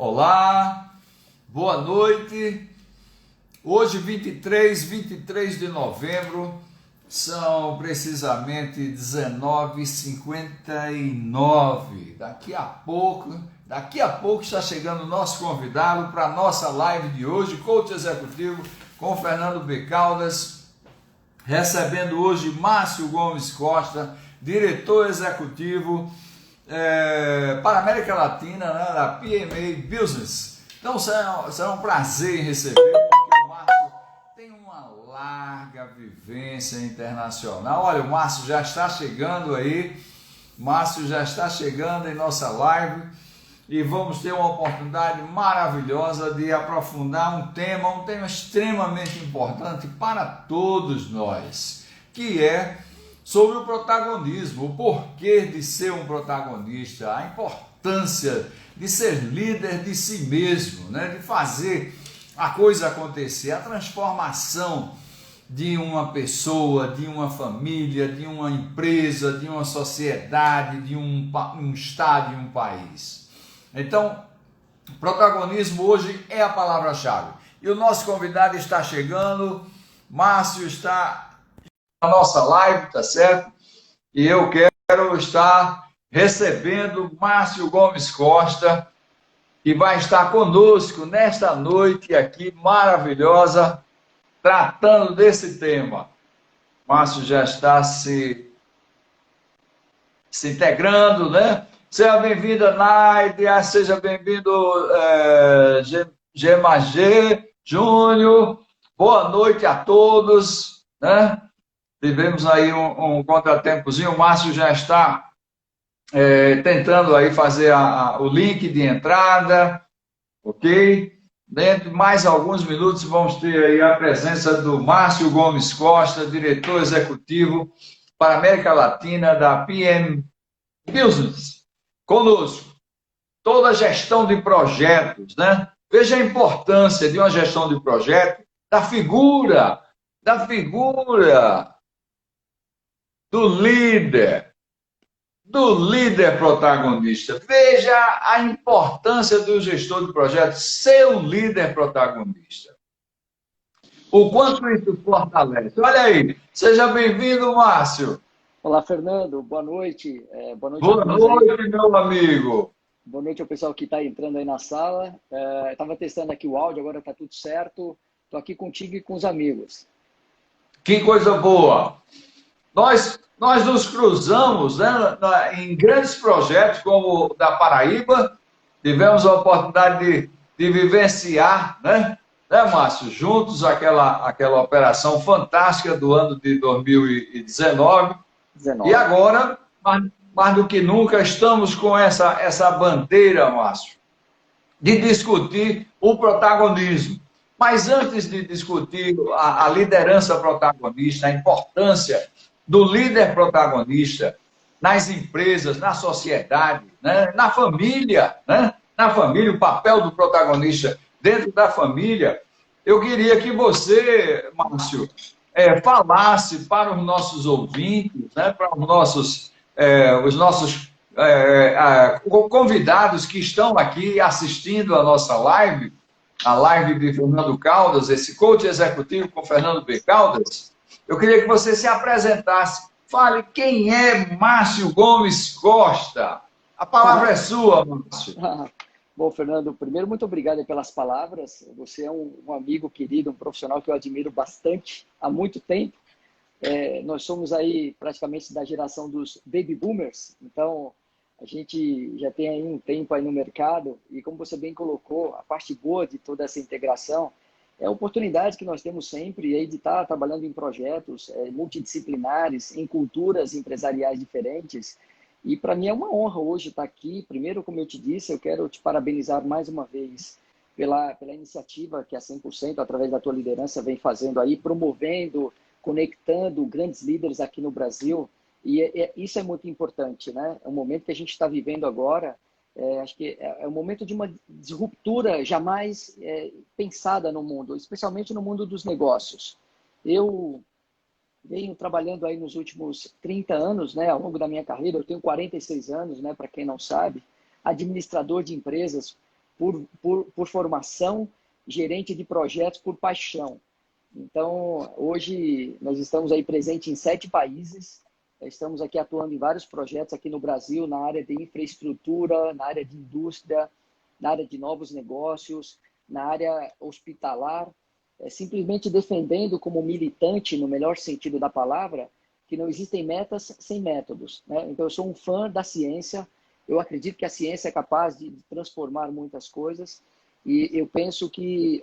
Olá, boa noite. Hoje, 23 de novembro, são precisamente 19h59. Daqui a pouco está chegando o nosso convidado para a nossa live de hoje, coach executivo com Fernando B. Caldas, recebendo hoje Márcio Gomes Costa, diretor executivo para a América Latina, né, da PMA Business. Então será um prazer em receber, porque o Márcio tem uma larga vivência internacional. Olha, o Márcio já está chegando aí, Márcio já está chegando em nossa live e vamos ter uma oportunidade maravilhosa de aprofundar um tema extremamente importante para todos nós, que é sobre o protagonismo, o porquê de ser um protagonista, a importância de ser líder de si mesmo, né? De fazer a coisa acontecer, a transformação de uma pessoa, de uma família, de uma empresa, de uma sociedade, de um estado e um país. Então, protagonismo hoje é a palavra-chave. E o nosso convidado está chegando, Márcio está na nossa live, tá certo? E eu quero estar recebendo Márcio Gomes Costa, que vai estar conosco nesta noite aqui maravilhosa, tratando desse tema. Márcio já está se integrando, né? Seja bem-vinda, Nádia, seja bem-vindo, Gemagê Júnior, boa noite a todos, né? Tivemos aí um contratempozinho, o Márcio já está tentando aí fazer o link de entrada, ok? Dentro de mais alguns minutos vamos ter aí a presença do Márcio Gomes Costa, diretor executivo para a América Latina da PM Business, conosco. Toda a gestão de projetos, né? Veja a importância de uma gestão de projeto, da figura do líder protagonista. Veja a importância do gestor de projetos ser um líder protagonista. O quanto isso fortalece. Olha aí, seja bem-vindo, Márcio. Olá, Fernando, boa noite. Boa noite, meu amigo. Boa noite ao pessoal que está entrando aí na sala. Eu estava testando aqui o áudio, agora está tudo certo. Estou aqui contigo e com os amigos. Que coisa boa. Nós nos cruzamos, né, em grandes projetos como o da Paraíba, tivemos a oportunidade de vivenciar, né, Márcio, juntos aquela operação fantástica do ano de 2019. E agora, mais do que nunca, estamos com essa bandeira, Márcio, de discutir o protagonismo. Mas antes de discutir a liderança protagonista, a importância do líder protagonista nas empresas, na sociedade, né? Na família, né? Na família, o papel do protagonista dentro da família, eu queria que você, Márcio, falasse para os nossos ouvintes, né? Para os nossos convidados que estão aqui assistindo a nossa live, a live de Fernando Caldas, esse coach executivo com Fernando B. Caldas. Eu queria que você se apresentasse. Fale quem é Márcio Gomes Costa. A palavra é sua, Márcio. Bom, Fernando, primeiro, muito obrigado pelas palavras. Você é um amigo querido, um profissional que eu admiro bastante há muito tempo. Nós somos aí praticamente da geração dos baby boomers, então a gente já tem aí um tempo aí no mercado e, como você bem colocou, a parte boa de toda essa integração é a oportunidade que nós temos sempre aí de estar trabalhando em projetos multidisciplinares, em culturas empresariais diferentes. E para mim é uma honra hoje estar aqui. Primeiro, como eu te disse, eu quero te parabenizar mais uma vez pela iniciativa que a 100%, através da tua liderança, vem fazendo aí, promovendo, conectando grandes líderes aqui no Brasil. E isso é muito importante, né? É um momento que a gente está vivendo agora. Acho que é o momento de uma disruptura jamais pensada no mundo, especialmente no mundo dos negócios. Eu venho trabalhando aí nos últimos 30 anos, né, ao longo da minha carreira. Eu tenho 46 anos, né, para quem não sabe, administrador de empresas por formação, gerente de projetos por paixão. Então, hoje nós estamos aí presentes em 7 países, estamos aqui atuando em vários projetos aqui no Brasil, na área de infraestrutura, na área de indústria, na área de novos negócios, na área hospitalar, simplesmente defendendo como militante, no melhor sentido da palavra, que não existem metas sem métodos, né? Então, eu sou um fã da ciência, eu acredito que a ciência é capaz de transformar muitas coisas e eu penso que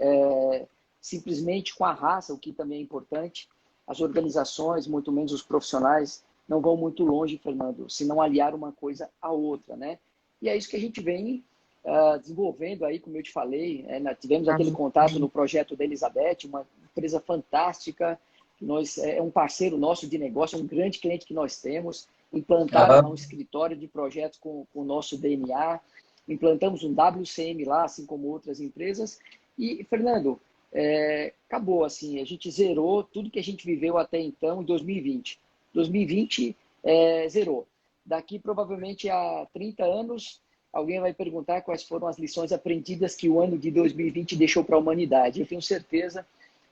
simplesmente com a raça, o que também é importante, as organizações, muito menos os profissionais, não vão muito longe, Fernando, se não aliar uma coisa à outra, né? E é isso que a gente vem desenvolvendo aí, como eu te falei, tivemos aquele contato no projeto da Elizabeth, uma empresa fantástica, é um parceiro nosso de negócio, um grande cliente que nós temos, implantaram um escritório de projetos com o nosso DNA, implantamos um WCM lá, assim como outras empresas, e, Fernando, acabou assim, a gente zerou tudo que a gente viveu até então em 2020. 2020 zerou. Daqui, provavelmente, a 30 anos, alguém vai perguntar quais foram as lições aprendidas que o ano de 2020 deixou para a humanidade. Eu tenho certeza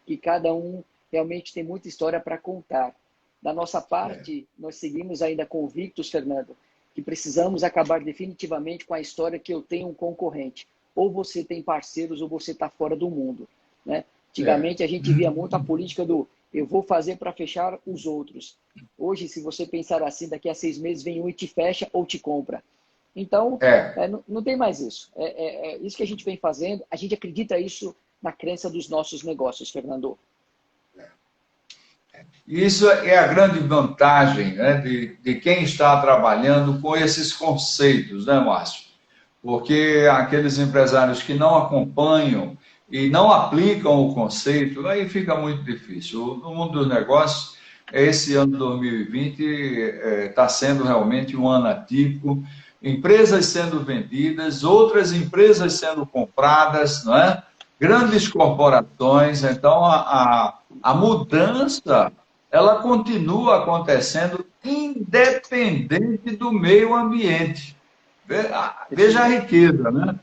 que cada um realmente tem muita história para contar. Da nossa parte, nós seguimos ainda convictos, Fernando, que precisamos acabar definitivamente com a história que eu tenho um concorrente. Ou você tem parceiros ou você está fora do mundo, né? Antigamente, a gente via muito a política do eu vou fazer para fechar os outros. Hoje, se você pensar assim, daqui a 6 meses vem um e te fecha ou te compra. Então, não tem mais isso. Isso que a gente vem fazendo, a gente acredita isso na crença dos nossos negócios, Fernando. Isso é a grande vantagem, né, de quem está trabalhando com esses conceitos, né, Márcio? Porque aqueles empresários que não acompanham e não aplicam o conceito, aí fica muito difícil. No mundo dos negócios, esse ano de 2020 está sendo realmente um ano atípico, empresas sendo vendidas, outras empresas sendo compradas, não é? Grandes corporações, então a mudança ela continua acontecendo independente do meio ambiente. Veja a riqueza, né?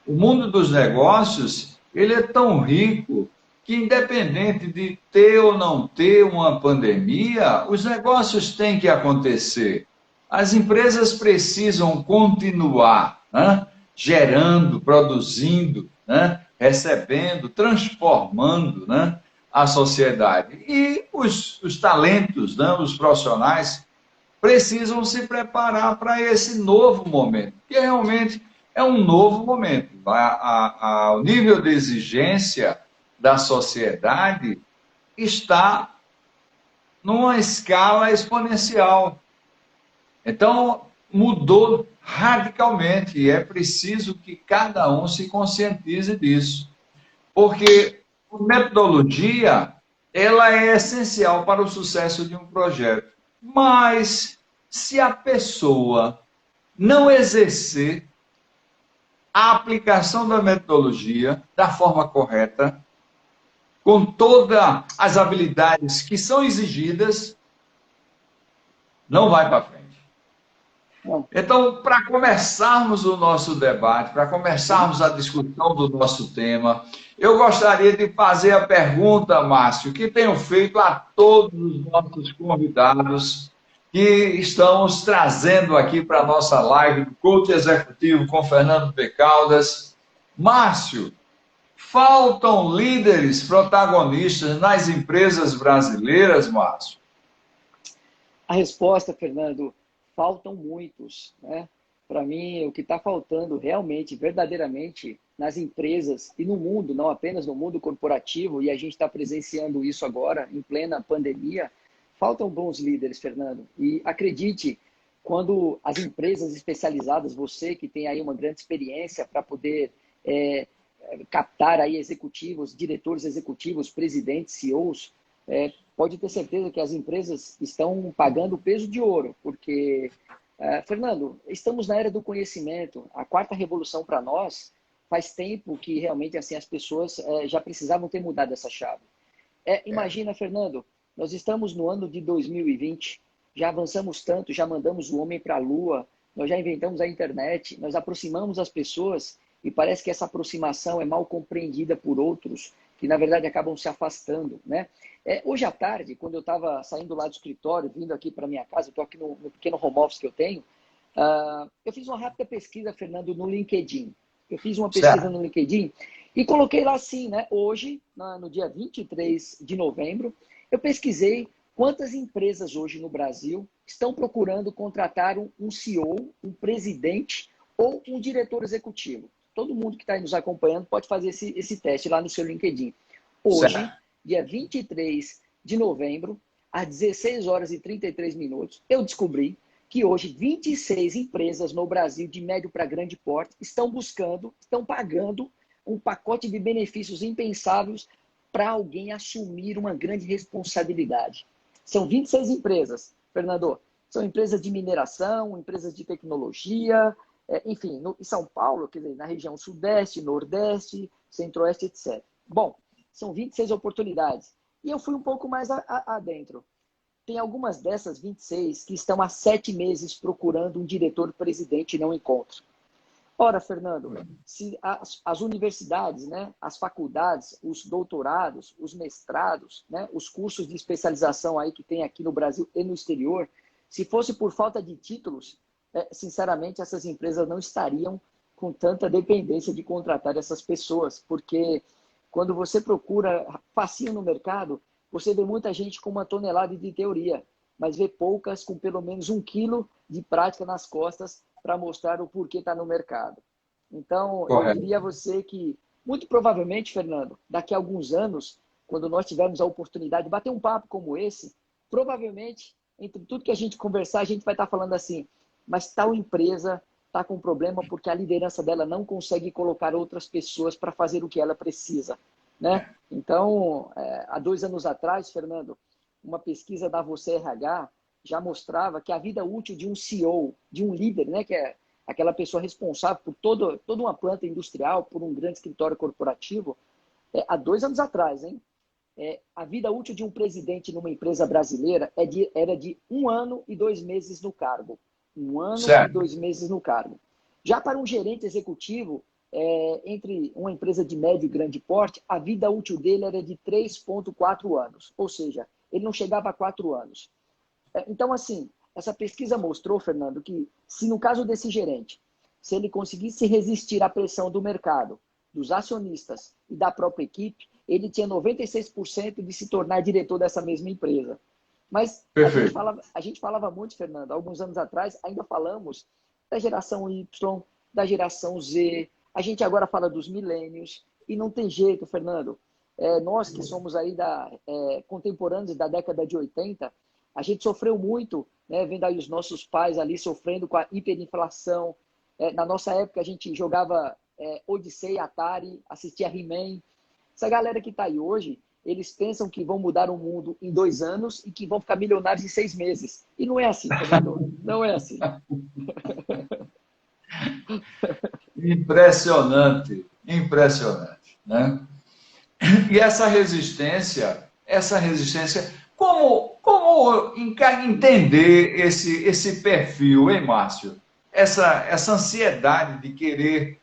O mundo dos negócios, ele é tão rico que independente de ter ou não ter uma pandemia, os negócios têm que acontecer. As empresas precisam continuar, né? Gerando, produzindo, né? Recebendo, transformando, né? A sociedade. E os talentos, né? Os profissionais, precisam se preparar para esse novo momento, que realmente é um novo momento. O nível de exigência da sociedade está numa escala exponencial. Então, mudou radicalmente e é preciso que cada um se conscientize disso. Porque a metodologia, ela é essencial para o sucesso de um projeto. Mas, se a pessoa não exercer a aplicação da metodologia da forma correta, com todas as habilidades que são exigidas, não vai para frente. Então, para começarmos o nosso debate, para começarmos a discussão do nosso tema, eu gostaria de fazer a pergunta, Márcio, que tenho feito a todos os nossos convidados que estamos trazendo aqui para a nossa live do Coach Executivo com Fernando B. Caldas. Márcio, faltam líderes protagonistas nas empresas brasileiras, Márcio? A resposta, Fernando, faltam muitos, né? Para mim, o que está faltando realmente, verdadeiramente, nas empresas e no mundo, não apenas no mundo corporativo, e a gente está presenciando isso agora, em plena pandemia, faltam bons líderes, Fernando. E acredite, quando as empresas especializadas, você que tem aí uma grande experiência para poder captar aí executivos, diretores executivos, presidentes, CEOs, pode ter certeza que as empresas estão pagando o peso de ouro, porque, Fernando, estamos na era do conhecimento. A quarta revolução para nós faz tempo que realmente assim as pessoas já precisavam ter mudado essa chave. Imagina, Fernando, nós estamos no ano de 2020, já avançamos tanto, já mandamos o homem para a Lua, nós já inventamos a internet, nós aproximamos as pessoas e parece que essa aproximação é mal compreendida por outros, que na verdade acabam se afastando, né? Hoje à tarde, quando eu estava saindo lá do escritório, vindo aqui para minha casa, eu estou aqui no pequeno home office que eu tenho, eu fiz uma rápida pesquisa, Fernando, no LinkedIn. Eu fiz uma pesquisa Certo. no LinkedIn e coloquei lá assim, né? Hoje, no dia 23 de novembro, eu pesquisei quantas empresas hoje no Brasil estão procurando contratar um CEO, um presidente ou um diretor executivo. Todo mundo que está aí nos acompanhando pode fazer esse teste lá no seu LinkedIn. Hoje, Certo. dia 23 de novembro, às 16 horas e 33 minutos, eu descobri que hoje 26 empresas no Brasil, de médio para grande porte, estão buscando, estão pagando um pacote de benefícios impensáveis para alguém assumir uma grande responsabilidade. São 26 empresas, Fernando. São empresas de mineração, empresas de tecnologia, enfim, em São Paulo, quer dizer, na região Sudeste, Nordeste, Centro-Oeste, etc. Bom, são 26 oportunidades. E eu fui um pouco mais adentro. Tem algumas dessas 26 que estão há 7 meses procurando um diretor-presidente e não encontram. Ora, Fernando, se as universidades, né, as faculdades, os doutorados, os mestrados, né, os cursos de especialização aí que tem aqui no Brasil e no exterior, se fosse por falta de títulos, sinceramente, essas empresas não estariam com tanta dependência de contratar essas pessoas, porque quando você procura facinho no mercado, você vê muita gente com 1 tonelada de teoria, mas vê poucas com pelo menos 1 quilo de prática nas costas para mostrar o porquê está no mercado. Então, eu Correto. diria a você que, muito provavelmente, Fernando, daqui a alguns anos, quando nós tivermos a oportunidade de bater um papo como esse, provavelmente, entre tudo que a gente conversar, a gente vai estar falando assim, mas tal empresa está com problema porque a liderança dela não consegue colocar outras pessoas para fazer o que ela precisa, né? Então, há 2 anos atrás, Fernando, uma pesquisa da Você RH já mostrava que a vida útil de um CEO, de um líder, né, que é aquela pessoa responsável por toda uma planta industrial, por um grande escritório corporativo, há 2 anos atrás, hein? A vida útil de um presidente numa empresa brasileira era de 1 ano e 2 meses no cargo. 1 ano e 2 meses no cargo. Já para um gerente executivo, entre uma empresa de médio e grande porte, a vida útil dele era de 3,4 anos. Ou seja, ele não chegava a 4 anos. Então, assim, essa pesquisa mostrou, Fernando, que se no caso desse gerente, se ele conseguisse resistir à pressão do mercado, dos acionistas e da própria equipe, ele tinha 96% de se tornar diretor dessa mesma empresa. Mas Perfeito. a gente falava muito, Fernando, alguns anos atrás, ainda falamos da geração Y, da geração Z, a gente agora fala dos milênios, e não tem jeito, Fernando. Nós que somos aí contemporâneos da década de 80, a gente sofreu muito, né, vendo aí os nossos pais ali sofrendo com a hiperinflação. Na nossa época, a gente jogava Odyssey, Atari, assistia He-Man. Essa galera que está aí hoje, eles pensam que vão mudar o mundo em 2 anos e que vão ficar milionários em 6 meses. E não é assim, Fernando. Não é assim. Impressionante, impressionante, né? E essa resistência, como entender esse perfil, hein, Márcio? Essa ansiedade de querer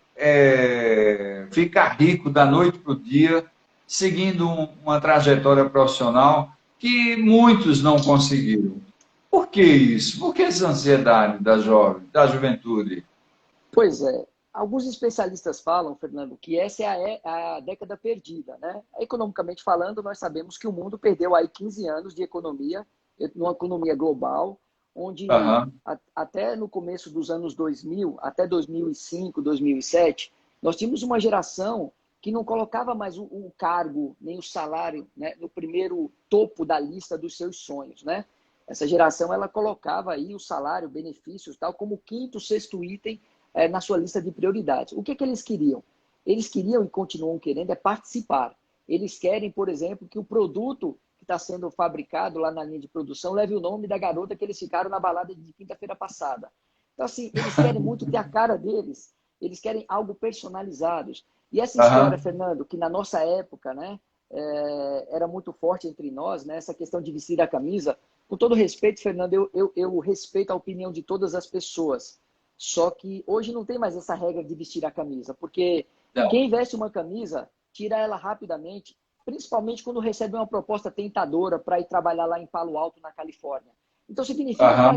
ficar rico da noite para o dia, seguindo uma trajetória profissional que muitos não conseguiram. Por que isso? Por que essa ansiedade da juventude? Pois é. Alguns especialistas falam, Fernando, que essa é a década perdida, né? Economicamente falando, nós sabemos que o mundo perdeu aí 15 anos de economia, numa economia global, onde Aham. até no começo dos anos 2000, até 2005, 2007, nós tínhamos uma geração que não colocava mais o cargo, nem o salário, né, no primeiro topo da lista dos seus sonhos, né? Essa geração, ela colocava aí o salário, benefícios, tal, como quinto, sexto item na sua lista de prioridades. O que eles queriam? Eles queriam e continuam querendo participar. Eles querem, por exemplo, que o produto que está sendo fabricado lá na linha de produção leve o nome da garota que eles ficaram na balada de quinta-feira passada. Então, assim, eles querem muito ter a cara deles, eles querem algo personalizado. E essa história, Aham. Fernando, que na nossa época, né, era muito forte entre nós, né, essa questão de vestir a camisa, com todo respeito, Fernando, eu respeito a opinião de todas as pessoas, Só que hoje não tem mais essa regra de vestir a camisa, porque Não. quem veste uma camisa, tira ela rapidamente, principalmente quando recebe uma proposta tentadora para ir trabalhar lá em Palo Alto, na Califórnia. Então significa que Aham.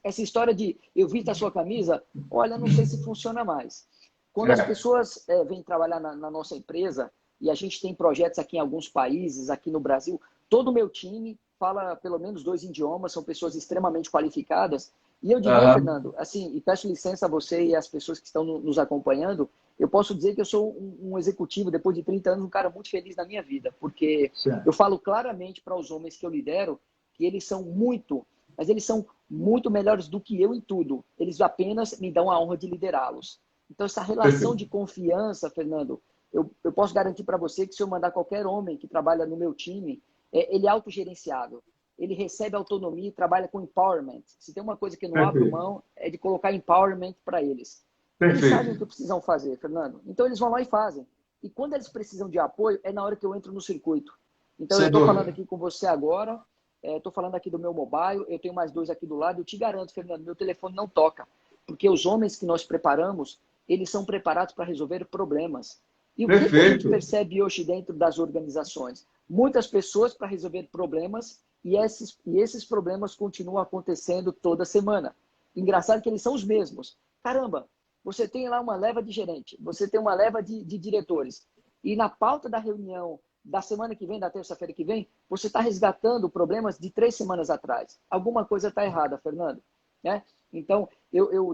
essa história de eu visto a sua camisa, olha, não sei se funciona mais. Quando as É. pessoas vêm trabalhar na nossa empresa, e a gente tem projetos aqui em alguns países, aqui no Brasil, todo o meu time fala pelo menos 2 idiomas, são pessoas extremamente qualificadas. E eu diria, Aham. Fernando, assim, e peço licença a você e às pessoas que estão nos acompanhando, eu posso dizer que eu sou um executivo, depois de 30 anos, um cara muito feliz na minha vida, porque eu Certo. falo claramente para os homens que eu lidero que eles são muito, mas eles são muito melhores do que eu em tudo. Eles apenas me dão a honra de liderá-los. Então, essa relação Perfeito. de confiança, Fernando, eu posso garantir para você que se eu mandar qualquer homem que trabalha no meu time, ele é autogerenciado. Ele recebe autonomia e trabalha com empowerment. Se tem uma coisa que eu não abro Perfeito. mão, é de colocar empowerment para eles. Eles sabem o Perfeito. que precisam fazer, Fernando. Então, eles vão lá e fazem. E quando eles precisam de apoio, é na hora que eu entro no circuito. Então, eu Sem estou falando dúvida. aqui com você agora, estou falando aqui do meu mobile, eu tenho mais 2 aqui do lado. Eu te garanto, Fernando, meu telefone não toca. Porque os homens que nós preparamos, eles são preparados para resolver problemas. E o que a gente Perfeito. percebe hoje dentro das organizações? Muitas pessoas para resolver problemas e esses problemas continuam acontecendo toda semana. Engraçado que eles são os mesmos. Caramba, você tem lá uma leva de gerente, você tem uma leva de diretores. E na pauta da reunião da semana que vem, da terça-feira que vem, você está resgatando problemas de 3 semanas atrás. Alguma coisa está errada, Fernando. Né? Então,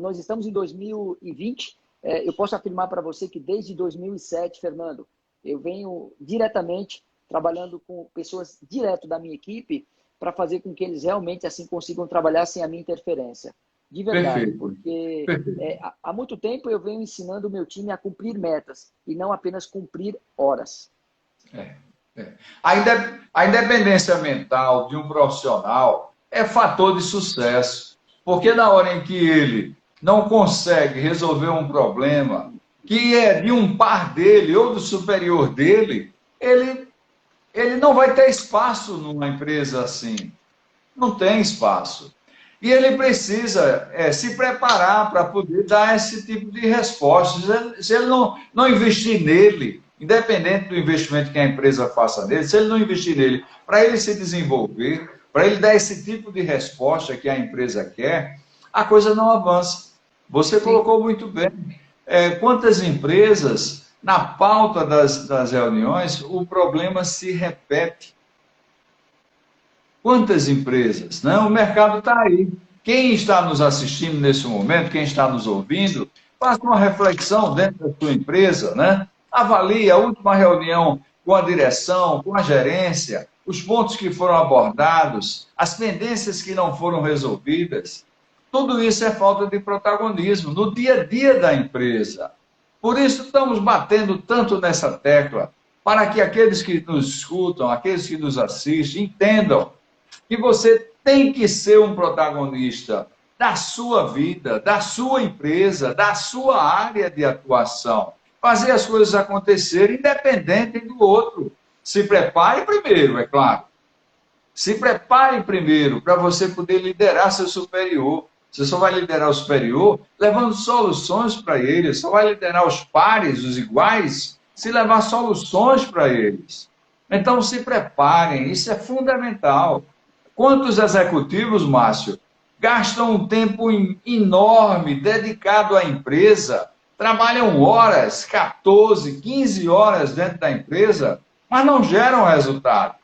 nós estamos em 2020. Eu posso afirmar para você que desde 2007, Fernando, eu venho diretamente trabalhando com pessoas direto da minha equipe para fazer com que eles realmente assim consigam trabalhar sem a minha interferência. De verdade, Perfeito. porque Perfeito. há muito tempo eu venho ensinando o meu time a cumprir metas e não apenas cumprir horas. É, é. A independência mental de um profissional é fator de sucesso, porque na hora em que ele não consegue resolver um problema que é de um par dele ou do superior dele, ele não vai ter espaço numa empresa assim. Não tem espaço. E ele precisa se preparar para poder dar esse tipo de resposta. Se ele não investir nele, independente do investimento que a empresa faça nele, se ele não investir nele para ele se desenvolver, para ele dar esse tipo de resposta que a empresa quer, a coisa não avança. Você Sim, colocou muito bem. Quantas empresas, na pauta das reuniões, o problema se repete. Quantas empresas? Né? O mercado está aí. Quem está nos assistindo nesse momento, quem está nos ouvindo, faça uma reflexão dentro da sua empresa, né? Avalie a última reunião com a direção, com a gerência, os pontos que foram abordados, as pendências que não foram resolvidas. Tudo isso é falta de protagonismo no dia a dia da empresa. Por isso estamos batendo tanto nessa tecla, para que aqueles que nos escutam, aqueles que nos assistem, entendam que você tem que ser um protagonista da sua vida, da sua empresa, da sua área de atuação. Fazer as coisas acontecerem independente do outro. Se prepare primeiro, é claro. Se prepare primeiro para você poder liderar seu superior. Você só vai liderar o superior levando soluções para ele, só vai liderar os pares, os iguais, se levar soluções para eles. Então se preparem, isso é fundamental. Quantos executivos, Márcio, gastam um tempo enorme dedicado à empresa, trabalham horas, 14, 15 horas dentro da empresa, mas não geram resultado?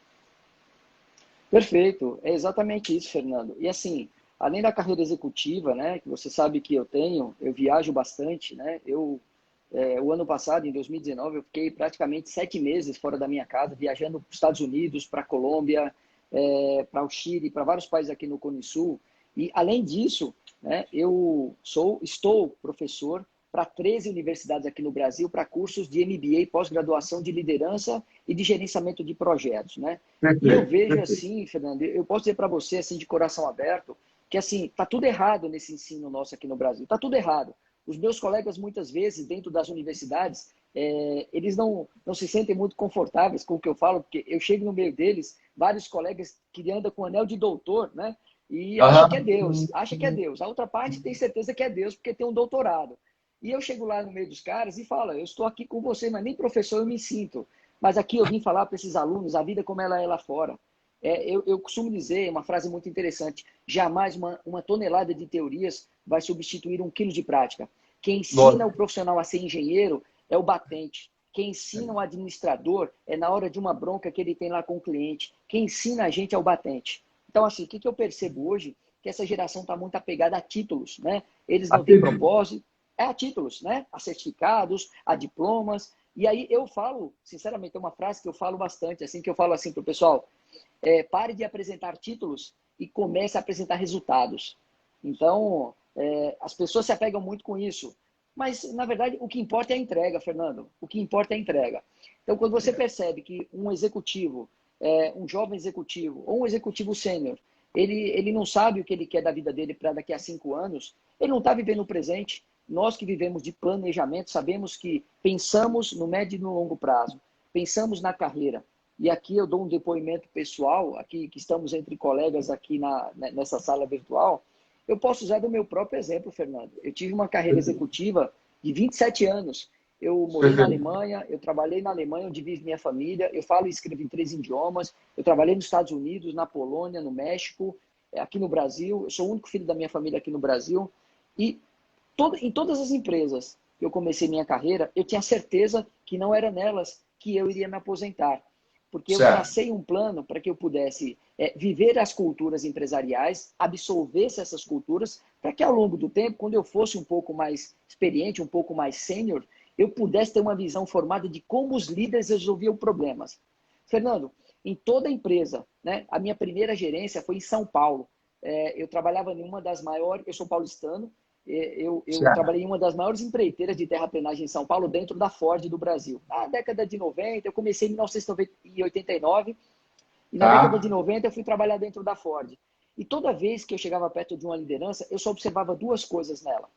perfeito. É exatamente isso, Fernando. E assim, além da carreira executiva, né, que você sabe que eu tenho, eu viajo bastante, né? O ano passado, em 2019, eu fiquei praticamente 7 meses fora da minha casa, viajando para os Estados Unidos, para a Colômbia, para o Chile, para vários países aqui no Cone Sul. E, além disso, né, estou professor para 13 universidades aqui no Brasil para cursos de MBA, pós-graduação de liderança e de gerenciamento de projetos, né? E eu Perfeito, vejo perfeito. assim, Fernando, eu posso dizer para você assim de coração aberto que assim tá tudo errado nesse ensino nosso aqui no Brasil, tá tudo errado. Os meus colegas muitas vezes dentro das universidades eles não se sentem muito confortáveis com o que eu falo, porque eu chego no meio deles, vários colegas que andam com anel de doutor, né? e acha que é Deus, acha que é Deus. A outra parte tem certeza que é Deus porque tem um doutorado. E eu chego lá no meio dos caras e falo, eu estou aqui com você, mas nem professor eu me sinto. Mas aqui eu vim falar para esses alunos a vida como ela é lá fora. Eu costumo dizer, uma frase muito interessante, jamais uma tonelada de teorias vai substituir 1 quilo de prática. Quem ensina o profissional a ser engenheiro é o batente. Quem ensina o administrador é na hora de uma bronca que ele tem lá com o cliente. Quem ensina a gente é o batente. Então, assim, o que eu percebo hoje? Que essa geração está muito apegada a títulos, né? Eles não têm propósito, a títulos, né? A certificados, a diplomas. E aí eu falo, sinceramente, é uma frase que eu falo bastante, assim, que eu falo assim para o pessoal, pare de apresentar títulos e comece a apresentar resultados. Então, as pessoas se apegam muito com isso. Mas, na verdade, o que importa é a entrega, Fernando. O que importa é a entrega. Então, quando você percebe que um executivo, um jovem executivo ou um executivo sênior, ele não sabe o que ele quer da vida dele para daqui a 5 anos, ele não está vivendo o presente. Nós que vivemos de planejamento, sabemos que pensamos no médio e no longo prazo, pensamos na carreira. E aqui eu dou um depoimento pessoal, aqui que estamos entre colegas aqui nessa sala virtual, eu posso usar do meu próprio exemplo, Fernando. Eu tive uma carreira executiva de 27 anos. Eu morei na Alemanha, eu trabalhei na Alemanha, onde vive minha família. Eu falo e escrevo em 3 idiomas. Eu trabalhei nos Estados Unidos, na Polônia, no México, aqui no Brasil. Eu sou o único filho da minha família aqui no Brasil. E em todas as empresas que eu comecei minha carreira, eu tinha certeza que não era nelas que eu iria me aposentar. Porque eu tracei um plano para que eu pudesse viver as culturas empresariais, absorvesse essas culturas, para que ao longo do tempo, quando eu fosse um pouco mais experiente, um pouco mais sênior, eu pudesse ter uma visão formada de como os líderes resolviam problemas. Fernando, em toda a empresa, né, a minha primeira gerência foi em São Paulo. Eu trabalhava em uma das maiores, eu sou paulistano, eu trabalhei em uma das maiores empreiteiras de terraplenagem em São Paulo, dentro da Ford do Brasil. Na década de 90, eu comecei em 1989, e na década de 90 eu fui trabalhar dentro da Ford. E toda vez que eu chegava perto de uma liderança, eu só observava 2 coisas nela.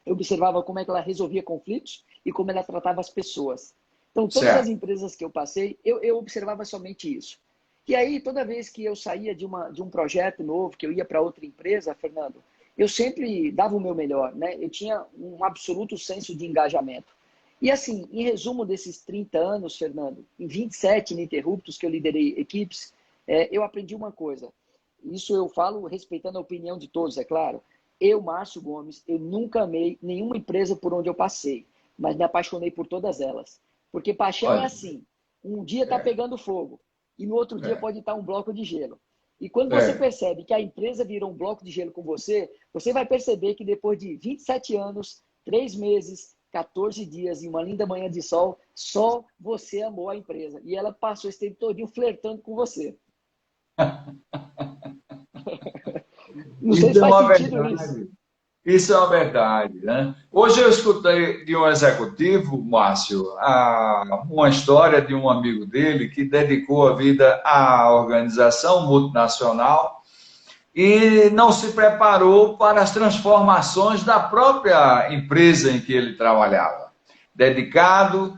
Eu observava como é que ela resolvia conflitos e como ela tratava as pessoas. Então, todas as empresas que eu passei, eu observava somente isso. E aí, toda vez que eu saía de um projeto novo, que eu ia para outra empresa, Fernando, eu sempre dava o meu melhor, né? Eu tinha um absoluto senso de engajamento. E assim, em resumo desses 30 anos, Fernando, em 27 ininterruptos que eu liderei equipes, eu aprendi uma coisa. Isso eu falo respeitando a opinião de todos, é claro. Eu, Márcio Gomes, eu nunca amei nenhuma empresa por onde eu passei, mas me apaixonei por todas elas. Porque paixão é assim, um dia está pegando fogo e no outro dia pode estar um bloco de gelo. E quando você percebe que a empresa virou um bloco de gelo com você, você vai perceber que depois de 27 anos, 3 meses, 14 dias e uma linda manhã de sol, só você amou a empresa. E ela passou esse tempo todinho flertando com você. Não sei se faz sentido isso. Isso é uma verdade, né? Hoje eu escutei de um executivo, Márcio, uma história de um amigo dele que dedicou a vida à organização multinacional e não se preparou para as transformações da própria empresa em que ele trabalhava. Dedicado,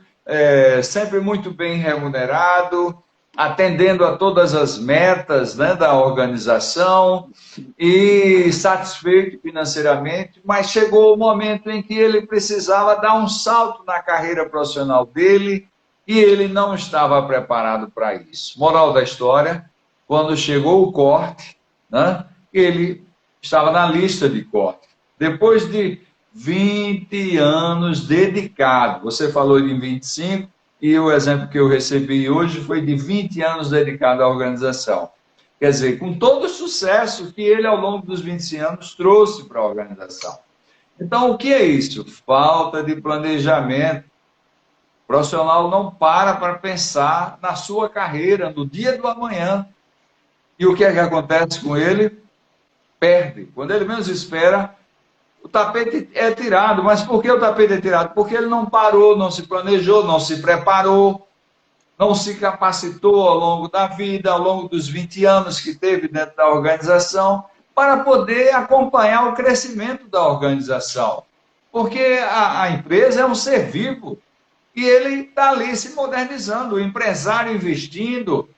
sempre muito bem remunerado, atendendo a todas as metas, né, da organização e satisfeito financeiramente, mas chegou o momento em que ele precisava dar um salto na carreira profissional dele e ele não estava preparado para isso. Moral da história, quando chegou o corte, né, ele estava na lista de corte. Depois de 20 anos dedicado, você falou de 25, e o exemplo que eu recebi hoje foi de 20 anos dedicado à organização. Quer dizer, com todo o sucesso que ele, ao longo dos 20 anos, trouxe para a organização. Então, o que é isso? Falta de planejamento. O profissional não para pensar na sua carreira, no dia do amanhã. E o que é que acontece com ele? Perde. Quando ele menos espera, o tapete é tirado. Mas por que o tapete é tirado? Porque ele não parou, não se planejou, não se preparou, não se capacitou ao longo da vida, ao longo dos 20 anos que teve dentro da organização, para poder acompanhar o crescimento da organização. Porque a empresa é um ser vivo e ele está ali se modernizando, o empresário investindo,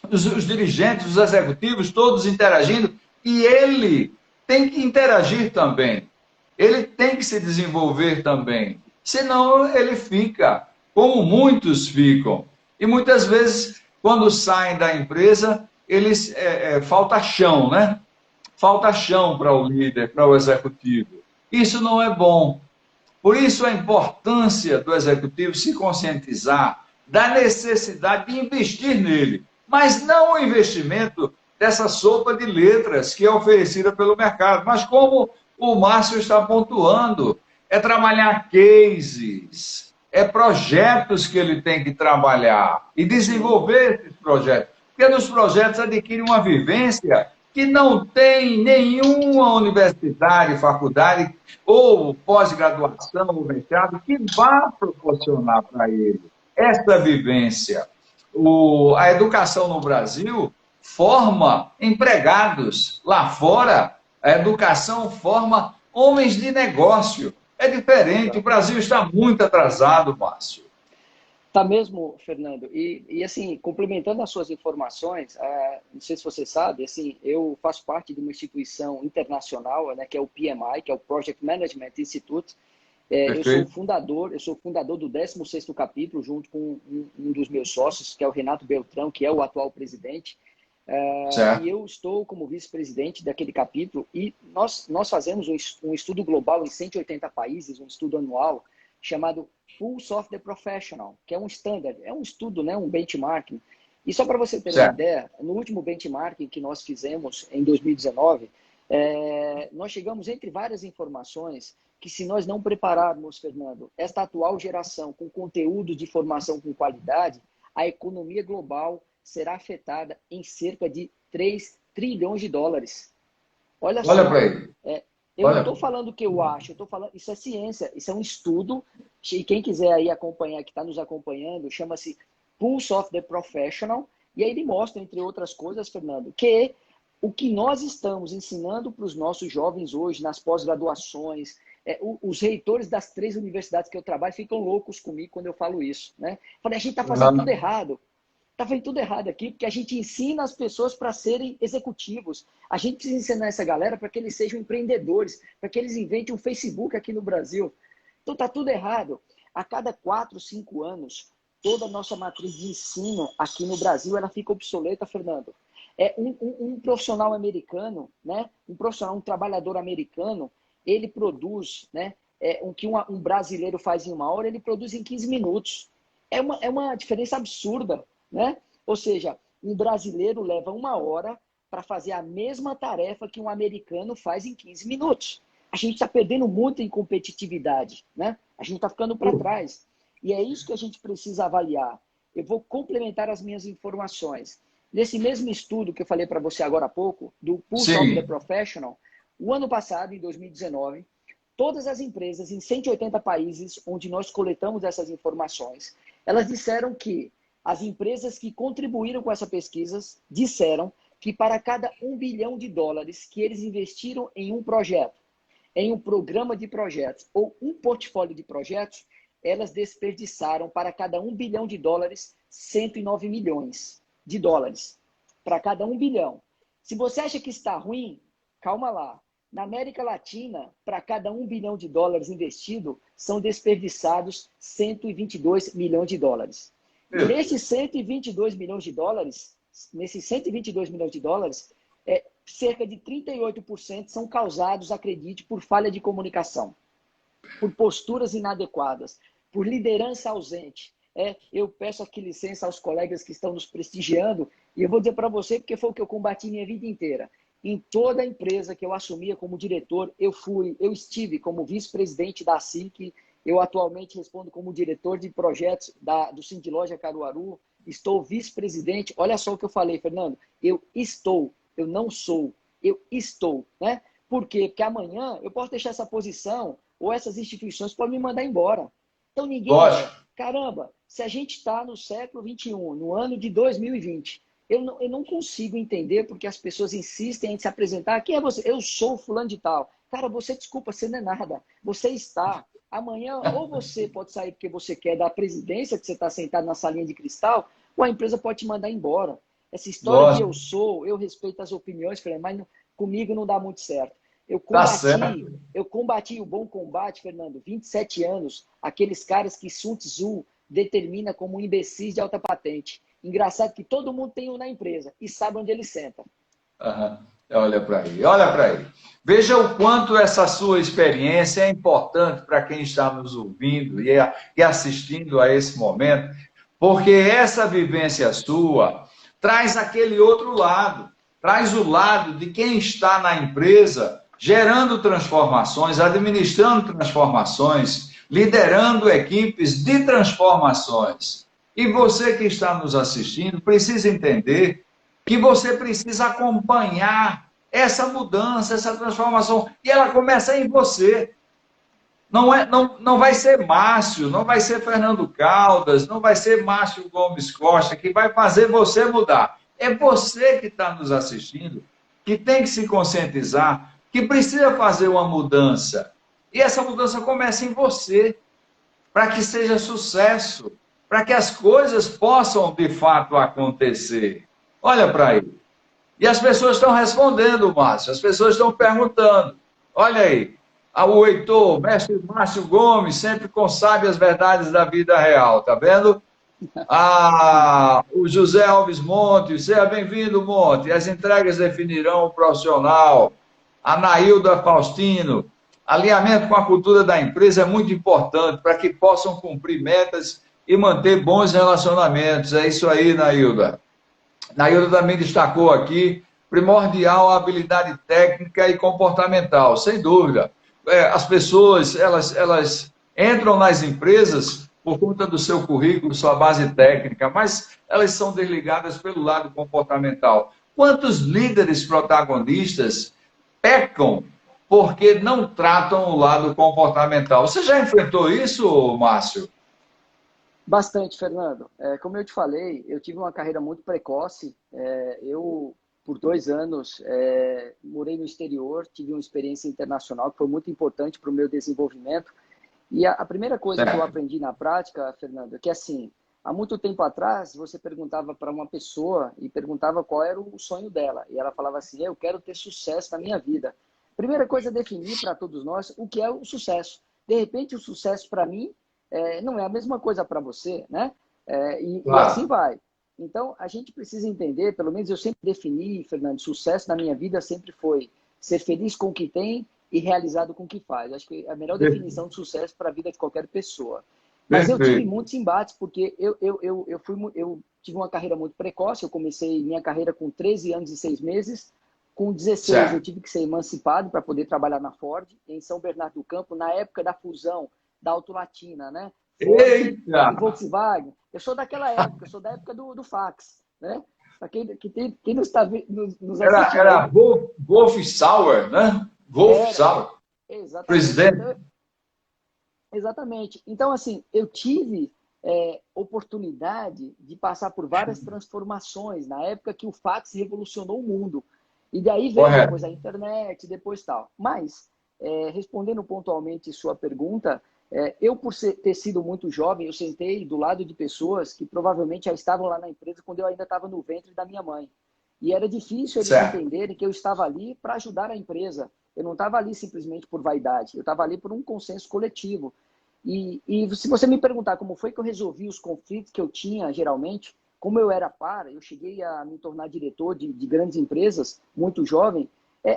os dirigentes, os executivos, todos interagindo, E ele tem que interagir também. Ele tem que se desenvolver também. Senão ele fica, como muitos ficam. E muitas vezes, quando saem da empresa, eles falta chão, né? Falta chão para o líder, para o executivo. Isso não é bom. Por isso a importância do executivo se conscientizar da necessidade de investir nele, mas não o investimento dessa sopa de letras que é oferecida pelo mercado, mas como o Márcio está pontuando, é trabalhar cases, é projetos que ele tem que trabalhar e desenvolver esses projetos, porque nos projetos adquire uma vivência que não tem nenhuma universidade, faculdade ou pós-graduação ou mestrado que vá proporcionar para ele essa vivência. A educação no Brasil forma empregados. Lá fora, a educação forma homens de negócio. É diferente. O Brasil está muito atrasado, Márcio. Tá mesmo, Fernando. E assim, complementando as suas informações, não sei se você sabe, assim, eu faço parte de uma instituição internacional, né, que é o PMI, que é o Project Management Institute. Eu sou fundador do 16º capítulo, junto com um dos meus sócios, que é o Renato Beltrão, que é o atual presidente. E eu estou como vice-presidente daquele capítulo, e nós fazemos um estudo global em 180 países, um estudo anual, chamado Pulse of the Professional, que é um standard, é um estudo, né, um benchmarking. E só para você ter uma ideia, no último benchmarking que nós fizemos em 2019, nós chegamos entre várias informações que, se nós não prepararmos, Fernando, esta atual geração com conteúdo de formação com qualidade, a economia global será afetada em cerca de 3 trilhões de dólares. Olha só. Olha para ele. Eu não estou falando o que eu acho, eu estou falando, isso é ciência, isso é um estudo, e quem quiser aí acompanhar, que está nos acompanhando, chama-se Pulse of the Professional, e aí ele mostra, entre outras coisas, Fernando, que o que nós estamos ensinando para os nossos jovens hoje, nas pós-graduações, os reitores das 3 universidades que eu trabalho ficam loucos comigo quando eu falo isso, né? Falei, a gente está fazendo tudo errado. Está fazendo tudo errado aqui, porque a gente ensina as pessoas para serem executivos. A gente precisa ensinar essa galera para que eles sejam empreendedores, para que eles inventem um Facebook aqui no Brasil. Então está tudo errado. A cada 4, 5 anos, toda a nossa matriz de ensino aqui no Brasil ela fica obsoleta, Fernando. Um profissional americano, né? Um trabalhador americano, ele produz, né? O que um brasileiro faz em 1 hora, ele produz em 15 minutos. É uma diferença absurda. Né? Ou seja, um brasileiro leva 1 hora para fazer a mesma tarefa que um americano faz em 15 minutos. A gente está perdendo muito em competitividade, né? A gente está ficando para trás. E é isso que a gente precisa avaliar. Eu vou complementar as minhas informações. Nesse mesmo estudo que eu falei para você agora há pouco, do Pulse of the Professional, o ano passado, em 2019, todas as empresas em 180 países onde nós coletamos essas informações, elas disseram que as empresas que contribuíram com essa pesquisa disseram que para cada $1 bilhão que eles investiram em um projeto, em um programa de projetos ou um portfólio de projetos, elas desperdiçaram para cada $1 bilhão 109 milhões de dólares. Para cada 1 bilhão. Se você acha que está ruim, calma lá. Na América Latina, para cada $1 bilhão investido, são desperdiçados 122 milhões de dólares. Nesses 122 milhões de dólares, cerca de 38% são causados, acredite, por falha de comunicação, por posturas inadequadas, por liderança ausente. Eu peço aqui licença aos colegas que estão nos prestigiando, e eu vou dizer para você, porque foi o que eu combati minha vida inteira. Em toda a empresa que eu assumia como diretor, eu estive como vice-presidente da SIC. Eu atualmente respondo como diretor de projetos do Cindy Loja Caruaru. Estou vice-presidente. Olha só o que eu falei, Fernando. Eu não sou. Eu estou. Né? Por quê? Porque amanhã eu posso deixar essa posição ou essas instituições podem me mandar embora. Então ninguém... Caramba, se a gente está no século XXI, no ano de 2020, eu não consigo entender porque as pessoas insistem em se apresentar. Quem é você? Eu sou fulano de tal. Cara, você, desculpa, você não é nada. Você está... Amanhã, ou você pode sair porque você quer da presidência, que você está sentado na salinha de cristal, ou a empresa pode te mandar embora. Essa história de eu respeito as opiniões, mas comigo não dá muito certo. Tá certo. Eu combati o bom combate, Fernando, 27 anos, aqueles caras que Sun Tzu determina como imbecis de alta patente. Engraçado que todo mundo tem um na empresa e sabe onde ele senta. Aham. Olha para aí, olha para aí. Veja o quanto essa sua experiência é importante para quem está nos ouvindo e assistindo a esse momento, porque essa vivência sua traz aquele outro lado, traz o lado de quem está na empresa gerando transformações, administrando transformações, liderando equipes de transformações. E você que está nos assistindo precisa entender que você precisa acompanhar essa mudança, essa transformação. E ela começa em você. Não vai ser Márcio, não vai ser Fernando Caldas, não vai ser Márcio Gomes Costa que vai fazer você mudar. É você que está nos assistindo, que tem que se conscientizar, que precisa fazer uma mudança. E essa mudança começa em você, para que seja sucesso, para que as coisas possam de fato acontecer. Olha para aí. E as pessoas estão respondendo, Márcio. As pessoas estão perguntando. Olha aí. O Heitor, mestre Márcio Gomes, sempre consabe as verdades da vida real. Tá vendo? O José Alves Monte. Seja bem-vindo, Monte. As entregas definirão o profissional. A Nailda Faustino. Alinhamento com a cultura da empresa é muito importante para que possam cumprir metas e manter bons relacionamentos. É isso aí, Nailda. Nailda também destacou aqui, primordial a habilidade técnica e comportamental, sem dúvida. As pessoas, elas entram nas empresas por conta do seu currículo, sua base técnica, mas elas são desligadas pelo lado comportamental. Quantos líderes protagonistas pecam porque não tratam o lado comportamental? Você já enfrentou isso, Márcio? Bastante, Fernando. Como eu te falei, eu tive uma carreira muito precoce. Eu, por 2 anos, morei no exterior, tive uma experiência internacional que foi muito importante para o meu desenvolvimento. E a primeira coisa que eu aprendi na prática, Fernando, é que assim, há muito tempo atrás, você perguntava para uma pessoa e perguntava qual era o sonho dela. E ela falava assim, eu quero ter sucesso na minha vida. Primeira coisa é definir para todos nós o que é o sucesso. De repente, o sucesso para mim não é a mesma coisa para você, né? E assim vai. Então, a gente precisa entender, pelo menos eu sempre defini, Fernando, sucesso na minha vida sempre foi ser feliz com o que tem e realizado com o que faz. Acho que é a melhor definição de sucesso para a vida de qualquer pessoa. Mas eu tive muitos embates, porque eu tive uma carreira muito precoce, eu comecei minha carreira com 13 anos e 6 meses, com 16 eu tive que ser emancipado para poder trabalhar na Ford, em São Bernardo do Campo, na época da fusão da Auto Latina, né? Ford e Volkswagen. Eu sou daquela época, eu sou da época do fax, né? Para quem não está nos assistindo. Era Wolf Sauer, né? Wolf Sauer. Exatamente. Presidente. Exatamente. Então, assim, eu tive oportunidade de passar por várias transformações na época que o fax revolucionou o mundo. E daí veio depois a internet, depois tal. Mas, respondendo pontualmente sua pergunta, eu, por ter sido muito jovem, eu sentei do lado de pessoas que provavelmente já estavam lá na empresa quando eu ainda estava no ventre da minha mãe. E era difícil eles entenderem que eu estava ali para ajudar a empresa. Eu não estava ali simplesmente por vaidade, eu estava ali por um consenso coletivo. E se você me perguntar como foi que eu resolvi os conflitos que eu tinha, geralmente, como eu era eu cheguei a me tornar diretor de grandes empresas, muito jovem,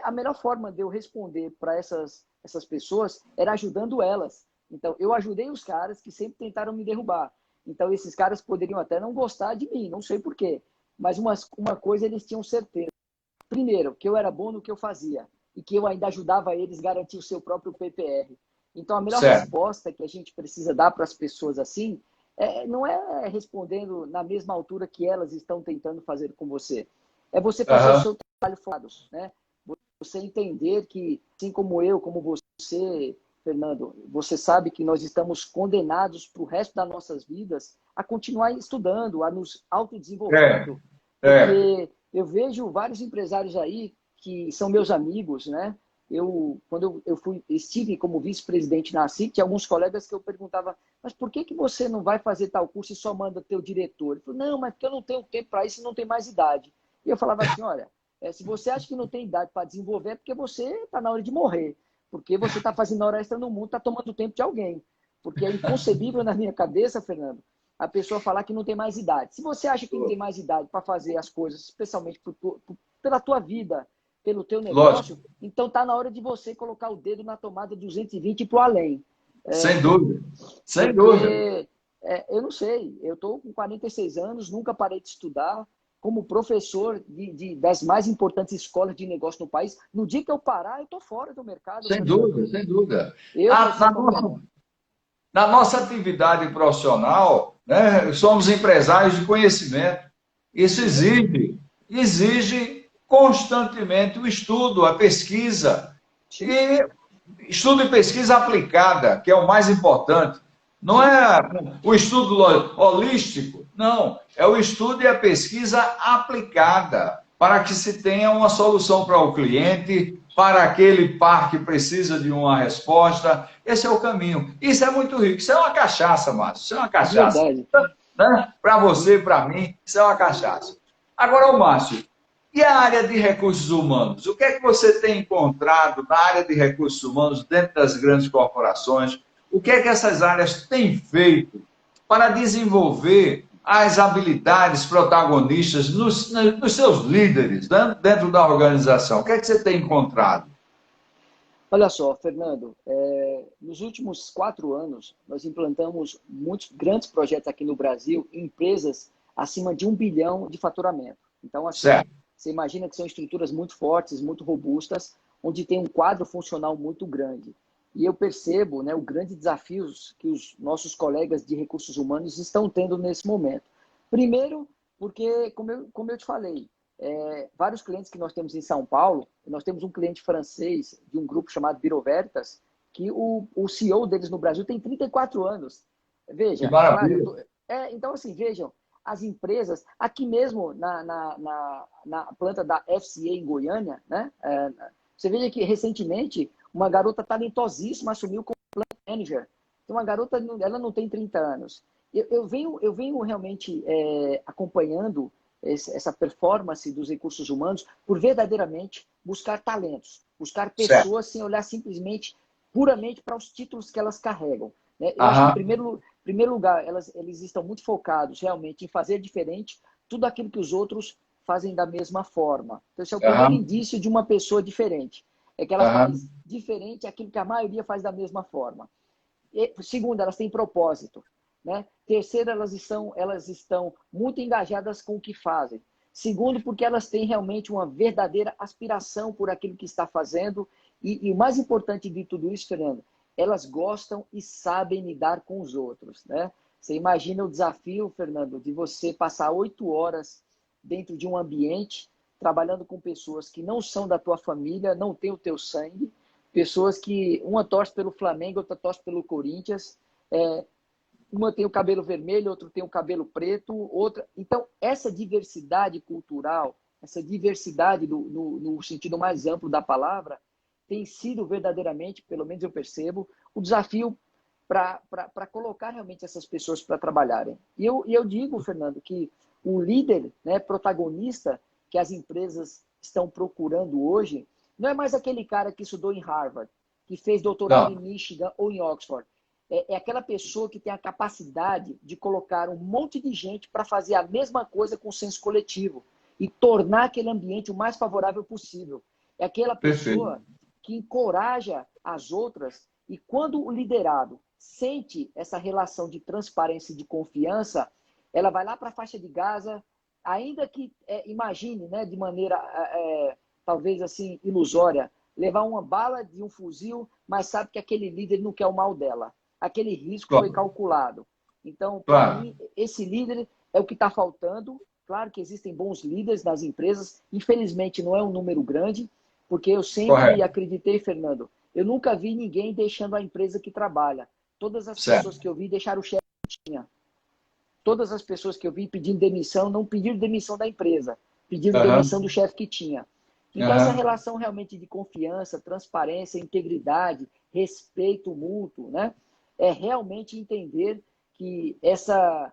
a melhor forma de eu responder para essas pessoas era ajudando elas. Então, eu ajudei os caras que sempre tentaram me derrubar. Então, esses caras poderiam até não gostar de mim, não sei por quê. Mas uma coisa eles tinham certeza. Primeiro, que eu era bom no que eu fazia e que eu ainda ajudava eles a garantir o seu próprio PPR. Então, a melhor resposta que a gente precisa dar para as pessoas assim não é respondendo na mesma altura que elas estão tentando fazer com você. É você fazer o seu trabalho focado, né? Você entender que, assim como eu, como você, Fernando, você sabe que nós estamos condenados para o resto das nossas vidas a continuar estudando, a nos autodesenvolvendo. Porque eu vejo vários empresários aí que são meus amigos, né? Quando eu estive como vice-presidente na SIC, tinha alguns colegas que eu perguntava, mas por que você não vai fazer tal curso e só manda teu diretor? Ele falou, não, mas porque eu não tenho tempo para isso e não tenho mais idade. E eu falava assim, olha, Se você acha que não tem idade para desenvolver, é porque você está na hora de morrer. Porque você está fazendo hora extra no mundo, está tomando tempo de alguém. Porque é inconcebível na minha cabeça, Fernando, a pessoa falar que não tem mais idade. Se você acha que não tem mais idade para fazer as coisas, especialmente pela tua vida, pelo teu Lógico, negócio, então está na hora de você colocar o dedo na tomada 220 e ir para o além. sem dúvida, sem dúvida. Porque eu não sei, eu estou com 46 anos, nunca parei de estudar, como professor das mais importantes escolas de negócio no país. No dia que eu parar, eu estou fora do mercado, Sem Fernando. dúvida, sem dúvida. Eu, Ah, você, qualquer... na nossa atividade profissional, né, somos empresários de conhecimento. Isso exige constantemente o estudo, a pesquisa. E estudo e pesquisa aplicada, que é o mais importante. Não é o estudo holístico, não. É o estudo e a pesquisa aplicada para que se tenha uma solução para o cliente, para aquele par que precisa de uma resposta. Esse é o caminho. Isso é muito rico. Isso é uma cachaça, Márcio. Isso é uma cachaça. Verdade. Né? Para você, para mim, isso é uma cachaça. Agora, o Márcio, e a área de recursos humanos? O que é que você tem encontrado na área de recursos humanos dentro das grandes corporações? O que é que essas áreas têm feito para desenvolver as habilidades protagonistas nos seus líderes, né, dentro da organização? O que é que você tem encontrado? Olha só, Fernando, nos últimos 4 anos, nós implantamos muitos grandes projetos aqui no Brasil, em empresas acima de 1 bilhão de faturamento. Então, assim, Certo. você imagina que são estruturas muito fortes, muito robustas, onde tem um quadro funcional muito grande. E eu percebo, né, o grande desafio que os nossos colegas de recursos humanos estão tendo nesse momento. Primeiro, porque, como eu te falei, vários clientes que nós temos em São Paulo, nós temos um cliente francês de um grupo chamado Bureau Veritas, que o CEO deles no Brasil tem 34 anos. Que Veja, maravilha. claro, então assim, vejam, as empresas, aqui mesmo na planta da FCA em Goiânia, né? Você veja que recentemente uma garota talentosíssima assumiu como plant manager. Então, uma garota, ela não tem 30 anos. Eu venho realmente acompanhando essa performance dos recursos humanos por verdadeiramente buscar talentos, buscar Certo. pessoas sem olhar simplesmente, puramente para os títulos que elas carregam. Né? Eu acho que, Aham. em primeiro lugar, eles estão muito focados realmente em fazer diferente tudo aquilo que os outros fazem da mesma forma. Então, esse é o primeiro Aham. indício de uma pessoa diferente. É que ela Aham. faz diferente aquilo que a maioria faz da mesma forma. Segundo, elas têm propósito. Né? Terceiro, elas estão muito engajadas com o que fazem. Segundo, porque elas têm realmente uma verdadeira aspiração por aquilo que está fazendo. E o mais importante de tudo isso, Fernando, elas gostam e sabem lidar com os outros. Né? Você imagina o desafio, Fernando, de você passar 8 horas dentro de um ambiente, trabalhando com pessoas que não são da tua família, não têm o teu sangue, pessoas que uma torce pelo Flamengo, outra torce pelo Corinthians, uma tem o cabelo vermelho, outra tem o cabelo preto, outra. Então, essa diversidade cultural, essa diversidade no sentido mais amplo da palavra, tem sido verdadeiramente, pelo menos eu percebo, o desafio para colocar realmente essas pessoas para trabalharem. E eu digo, Fernando, que o líder, né, protagonista que as empresas estão procurando hoje, não é mais aquele cara que estudou em Harvard, que fez doutorado em Não. Michigan ou em Oxford. É aquela pessoa que tem a capacidade de colocar um monte de gente para fazer a mesma coisa com senso coletivo e tornar aquele ambiente o mais favorável possível. É aquela Perfeito. pessoa que encoraja as outras e quando o liderado sente essa relação de transparência e de confiança, ela vai lá para a faixa de Gaza, ainda que imagine, né, de maneira talvez assim ilusória, levar uma bala de um fuzil, mas sabe que aquele líder não quer o mal dela. Aquele risco foi Claro. calculado. Então, para Claro. mim, esse líder é o que está faltando. Claro que existem bons líderes nas empresas, infelizmente não é um número grande, porque eu sempre Correto. acreditei, Fernando, eu nunca vi ninguém deixando a empresa que trabalha. Todas as Certo. pessoas que eu vi deixaram o chefe que tinha. Todas as pessoas que eu vi pedindo demissão, não pediram demissão da empresa, pediram Aham. demissão do chefe que tinha. Então, essa Aham. relação realmente de confiança, transparência, integridade, respeito mútuo, né? É realmente entender que essa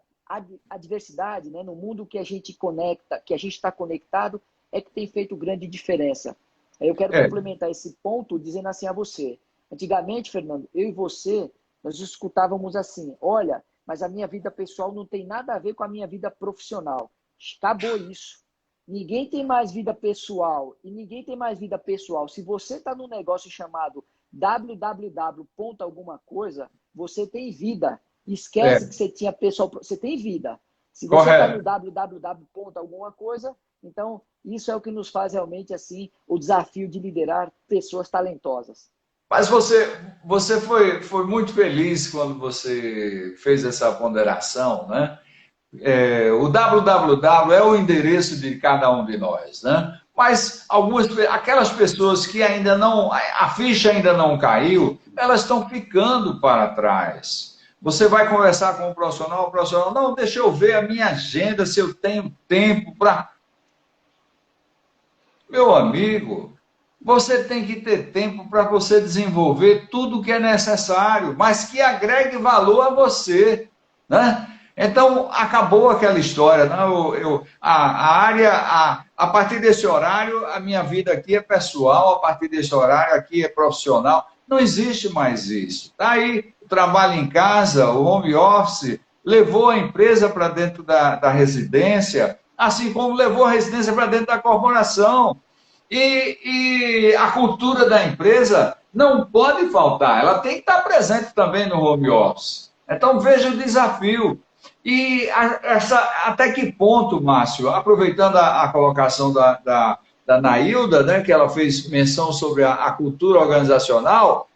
adversidade, né, no mundo que a gente conecta, que a gente está conectado, é que tem feito grande diferença. Eu quero complementar esse ponto dizendo assim a você. Antigamente, Fernando, eu e você, nós escutávamos assim, olha, mas a minha vida pessoal não tem nada a ver com a minha vida profissional. Acabou isso. Ninguém tem mais vida pessoal e ninguém tem mais vida pessoal. Se você está num negócio chamado www. alguma coisa, você tem vida. Esquece que você tinha pessoal, você tem vida. Se você está no www. alguma coisa, então isso é o que nos faz realmente assim o desafio de liderar pessoas talentosas. Mas você foi muito feliz quando você fez essa ponderação, né? O www é o endereço de cada um de nós, né? Mas aquelas pessoas que ainda não, a ficha ainda não caiu, elas estão ficando para trás. Você vai conversar com o profissional, não, deixa eu ver a minha agenda, se eu tenho tempo para... Meu amigo, você tem que ter tempo para você desenvolver tudo o que é necessário, mas que agregue valor a você, né? Então, acabou aquela história, não? A partir desse horário, a minha vida aqui é pessoal, a partir desse horário aqui é profissional. Não existe mais isso. Tá aí, o trabalho em casa, o home office, levou a empresa para dentro da residência, assim como levou a residência para dentro da corporação. E a cultura da empresa não pode faltar, ela tem que estar presente também no home office. Então, veja o desafio. E até que ponto, Márcio, aproveitando a colocação da Nailda, né, que ela fez menção sobre a cultura organizacional,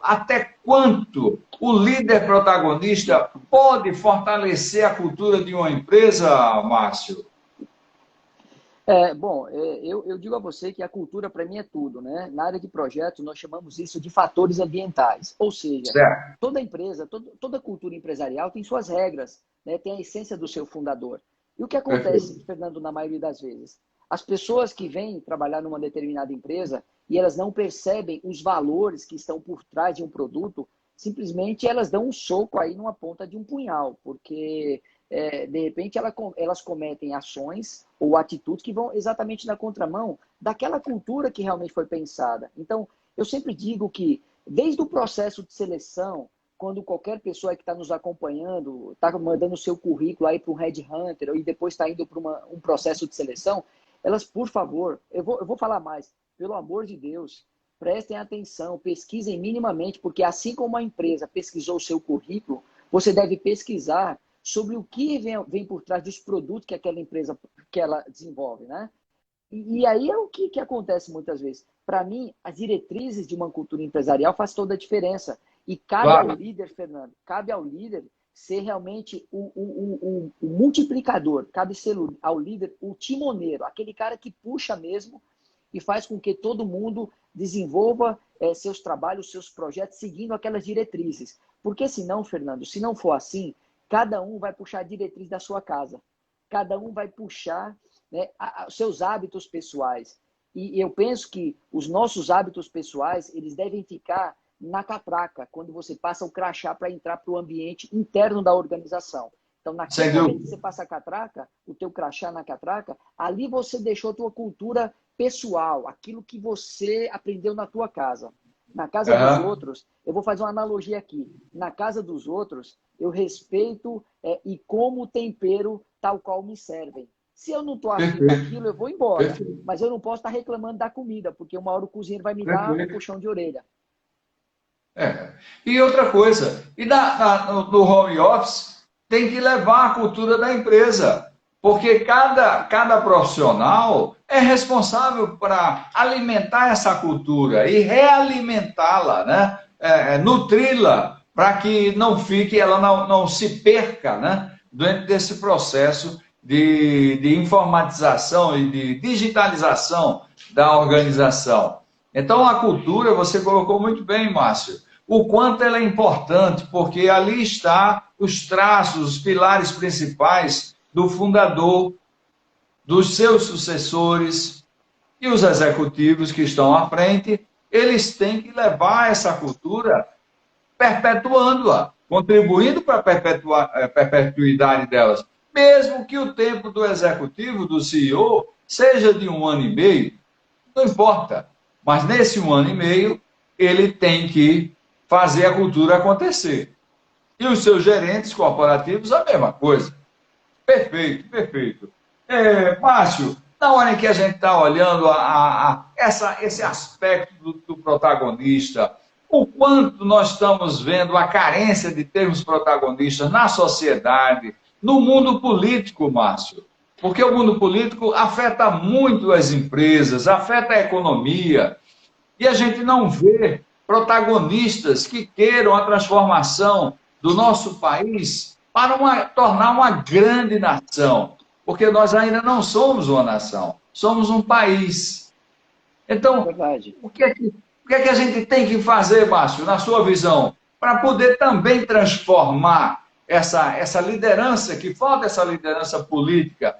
até quanto o líder protagonista pode fortalecer a cultura de uma empresa, Márcio? Eu digo a você que a cultura para mim é tudo, né? Na área de projetos nós chamamos isso de fatores ambientais, ou seja, certo. Toda empresa, toda cultura empresarial tem suas regras, né? Tem a essência do seu fundador. E o que acontece, Fernando, na maioria das vezes? As pessoas que vêm trabalhar numa determinada empresa e elas não percebem os valores que estão por trás de um produto, simplesmente elas dão um soco aí numa ponta de um punhal, porque de repente elas cometem ações ou atitudes que vão exatamente na contramão daquela cultura que realmente foi pensada. Então, eu sempre digo que, desde o processo de seleção, quando qualquer pessoa que está nos acompanhando, está mandando o seu currículo aí para um headhunter e depois está indo para um processo de seleção, elas, por favor, eu vou falar mais, pelo amor de Deus, prestem atenção, pesquisem minimamente, porque assim como a empresa pesquisou o seu currículo, você deve pesquisar sobre o que vem por trás dos produtos que aquela empresa que ela desenvolve, né? E aí é o que acontece muitas vezes. Para mim, as diretrizes de uma cultura empresarial faz toda a diferença. E cabe ao líder, Fernando, cabe ao líder ser realmente o multiplicador, cabe ser ao líder o timoneiro, aquele cara que puxa mesmo e faz com que todo mundo desenvolva seus trabalhos, seus projetos, seguindo aquelas diretrizes. Porque senão, Fernando, se não for assim, cada um vai puxar a diretriz da sua casa. Cada um vai puxar, né, seus hábitos pessoais. E eu penso que os nossos hábitos pessoais, eles devem ficar na catraca, quando você passa o crachá para entrar para o ambiente interno da organização. Então, naquele momento que você passa a catraca, o teu crachá na catraca, ali você deixou a tua cultura pessoal, aquilo que você aprendeu na tua casa. Na casa dos outros, eu vou fazer uma analogia aqui. Na casa dos outros, eu respeito e como tempero tal qual me servem. Se eu não estou afim daquilo, eu vou embora. Mas eu não posso estar reclamando da comida, porque uma hora o cozinheiro vai me dar um puxão de orelha. E outra coisa, no home office tem que levar a cultura da empresa, porque cada profissional é responsável para alimentar essa cultura e realimentá-la, né? Nutri-la, para que não fique, ela não se perca, né? Dentro desse processo de informatização e de digitalização da organização. Então, a cultura, você colocou muito bem, Márcio, o quanto ela é importante, porque ali está os traços, os pilares principais do fundador, dos seus sucessores e os executivos que estão à frente, eles têm que levar essa cultura perpetuando-a, contribuindo para a perpetuidade delas. mesmo que o tempo do executivo, do CEO, seja de 1 ano e meio, não importa. Mas nesse 1 ano e meio, ele tem que fazer a cultura acontecer. E os seus gerentes corporativos, a mesma coisa. Perfeito, perfeito. Márcio, na hora em que a gente está olhando esse aspecto do protagonista, o quanto nós estamos vendo a carência de termos protagonistas na sociedade, no mundo político, Márcio. Porque o mundo político afeta muito as empresas, afeta a economia, e a gente não vê protagonistas que queiram a transformação do nosso país para tornar uma grande nação, porque nós ainda não somos uma nação, somos um país. Então, o que é que a gente tem que fazer, Márcio, na sua visão, para poder também transformar essa liderança, que falta essa liderança política,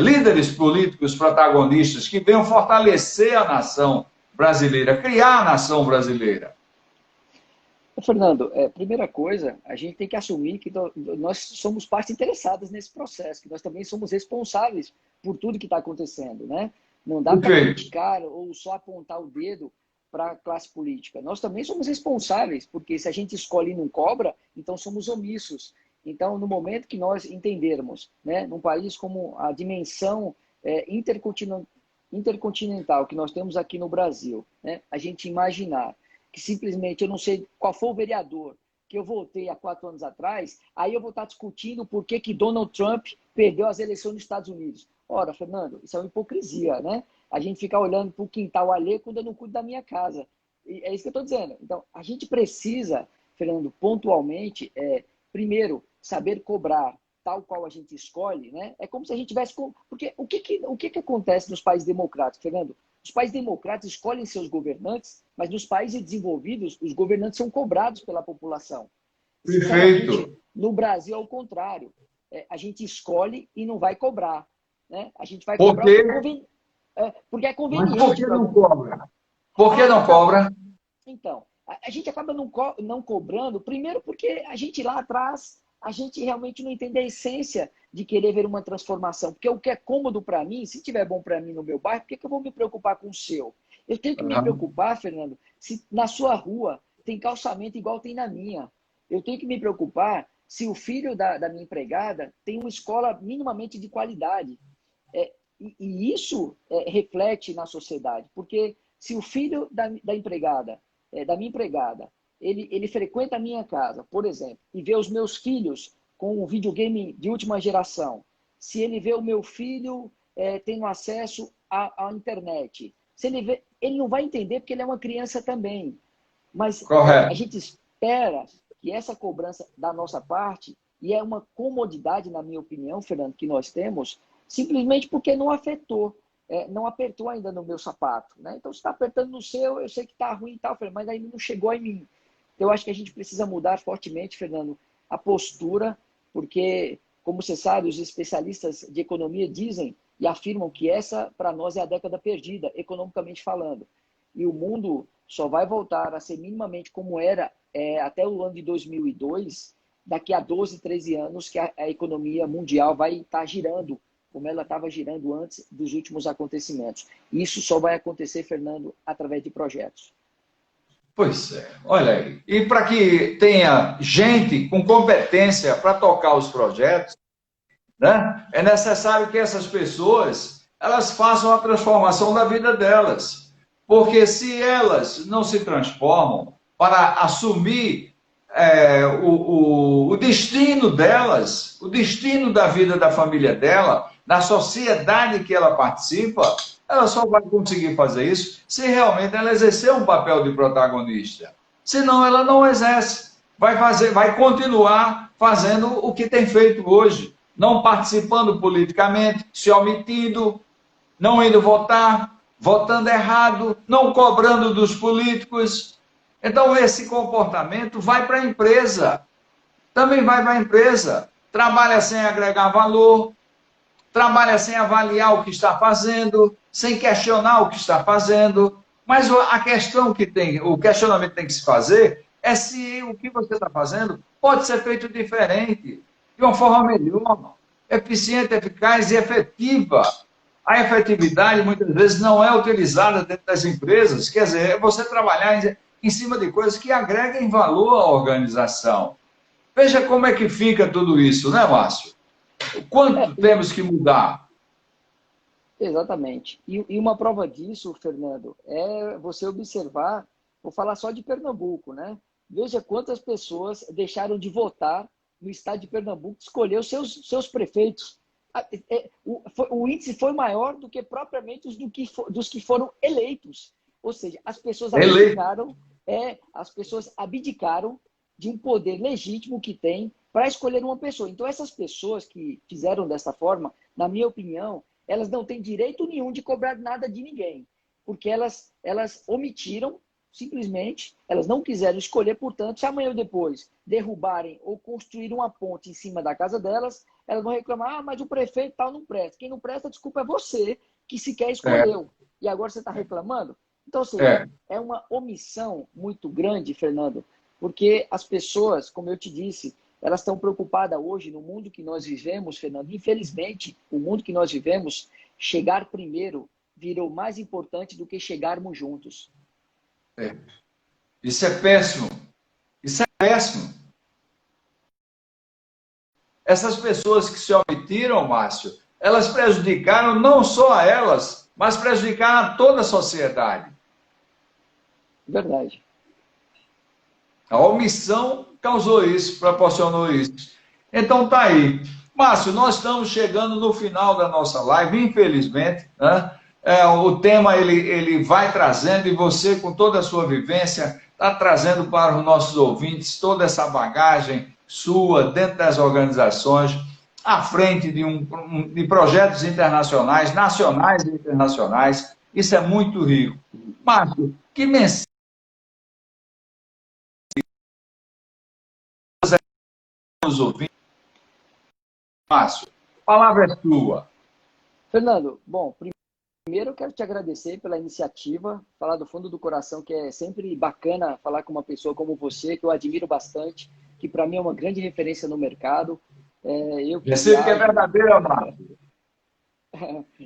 líderes políticos protagonistas que venham fortalecer a nação brasileira, criar a nação brasileira? Fernando, primeira coisa, a gente tem que assumir que nós somos partes interessadas nesse processo, que nós também somos responsáveis por tudo que está acontecendo, né? Não dá para criticar ou só apontar o dedo para a classe política. Nós também somos responsáveis, porque se a gente escolhe e não cobra, então somos omissos. Então, no momento que nós entendermos, né, num país como a dimensão intercontinental que nós temos aqui no Brasil, né, a gente imaginar que simplesmente eu não sei qual foi o vereador que eu votei há 4 anos atrás, aí eu vou estar discutindo por que Donald Trump perdeu as eleições nos Estados Unidos. Ora, Fernando, isso é uma hipocrisia, né? A gente ficar olhando para o quintal alheio quando eu não cuido da minha casa. E é isso que eu estou dizendo. Então, a gente precisa, Fernando, pontualmente, primeiro, saber cobrar tal qual a gente escolhe, né? É como se a gente tivesse... Porque o que acontece nos países democráticos, Fernando? Os países democráticos escolhem seus governantes, mas nos países desenvolvidos, os governantes são cobrados pela população. Perfeito. No Brasil, é o contrário. A gente escolhe e não vai cobrar. Né? A gente vai cobrar porque é conveniente. Mas por que não cobra? Por que não cobra? Então, a gente acaba não cobrando, primeiro porque a gente lá atrás, a gente realmente não entende a essência de querer ver uma transformação. Porque o que é cômodo para mim, se tiver bom para mim no meu bairro, por que eu vou me preocupar com o seu? Eu tenho que me preocupar, Fernando, se na sua rua tem calçamento igual tem na minha. Eu tenho que me preocupar se o filho da minha empregada tem uma escola minimamente de qualidade. E isso reflete na sociedade. Porque se o filho da empregada, da minha empregada, ele frequenta a minha casa, por exemplo, e vê os meus filhos com um videogame de última geração, se ele vê o meu filho tendo acesso à internet, se ele vê, ele não vai entender porque ele é uma criança também. Mas a gente espera que essa cobrança da nossa parte, e é uma comodidade, na minha opinião, Fernando, que nós temos, simplesmente porque não afetou. Não apertou ainda no meu sapato. Né? Então, se está apertando no seu, eu sei que está ruim e tal, mas ainda não chegou em mim. Então, eu acho que a gente precisa mudar fortemente, Fernando, a postura, porque, como você sabe, os especialistas de economia dizem e afirmam que essa, para nós, é a década perdida, economicamente falando. E o mundo só vai voltar a ser minimamente como era até o ano de 2002, daqui a 12, 13 anos, que a economia mundial vai estar girando como ela estava girando antes dos últimos acontecimentos. Isso só vai acontecer, Fernando, através de projetos. Pois é, olha aí. E para que tenha gente com competência para tocar os projetos, né, é necessário que essas pessoas elas façam a transformação da vida delas. Porque se elas não se transformam para assumir o destino delas, o destino da vida da família dela, na sociedade que ela participa, ela só vai conseguir fazer isso se realmente ela exercer um papel de protagonista. Senão ela não exerce. Vai continuar fazendo o que tem feito hoje. Não participando politicamente, se omitindo, não indo votar, votando errado, não cobrando dos políticos. Então esse comportamento vai para a empresa. Também vai para a empresa. Trabalha sem agregar valor, trabalha sem avaliar o que está fazendo, sem questionar o que está fazendo. Mas a questão o questionamento que tem que se fazer é se o que você está fazendo pode ser feito diferente, de uma forma melhor. eficiente, eficaz e efetiva. A efetividade, muitas vezes, não é utilizada dentro das empresas. Quer dizer, é você trabalhar em cima de coisas que agreguem valor à organização. Veja como é que fica tudo isso, né, Márcio? O É, quanto temos que mudar? exatamente. E uma prova disso, Fernando, é você observar, vou falar só de Pernambuco, né? Veja quantas pessoas deixaram de votar no estado de Pernambuco, escolher os seus prefeitos. O índice foi maior do que propriamente dos que foram eleitos. Ou seja, Eleito. as pessoas abdicaram de um poder legítimo que tem para escolher uma pessoa. Então, essas pessoas que fizeram dessa forma, na minha opinião, elas não têm direito nenhum de cobrar nada de ninguém, porque elas omitiram, simplesmente, elas não quiseram escolher, portanto, se amanhã ou depois derrubarem ou construir uma ponte em cima da casa delas, elas vão reclamar, mas o prefeito tal não presta. Quem não presta, desculpa, é você que sequer É, escolheu. E agora você está reclamando? Então, ou seja, é. é uma omissão muito grande, Fernando, porque as pessoas, como eu te disse, elas estão preocupadas hoje no mundo que nós vivemos, Fernando. Infelizmente, o mundo que nós vivemos, chegar primeiro virou mais importante do que chegarmos juntos. É. Isso é péssimo. Isso é péssimo. Essas pessoas que se omitiram, Márcio, elas prejudicaram não só a elas, mas prejudicaram a toda a sociedade. Verdade. A omissão causou isso, proporcionou isso. Então tá aí. Márcio, nós estamos chegando no final da nossa live, infelizmente, né? O tema ele vai trazendo, e você, com toda a sua vivência, está trazendo para os nossos ouvintes toda essa bagagem sua dentro das organizações, à frente de projetos internacionais, nacionais e internacionais. Isso é muito rico. Márcio, que mensagem os ouvintes? Márcio, a palavra é sua. Fernando, bom, primeiro eu quero te agradecer pela iniciativa, falar do fundo do coração, que é sempre bacana falar com uma pessoa como você, que eu admiro bastante, que para mim é uma grande referência no mercado. Eu que Receita que é viajo, verdadeira, Márcio.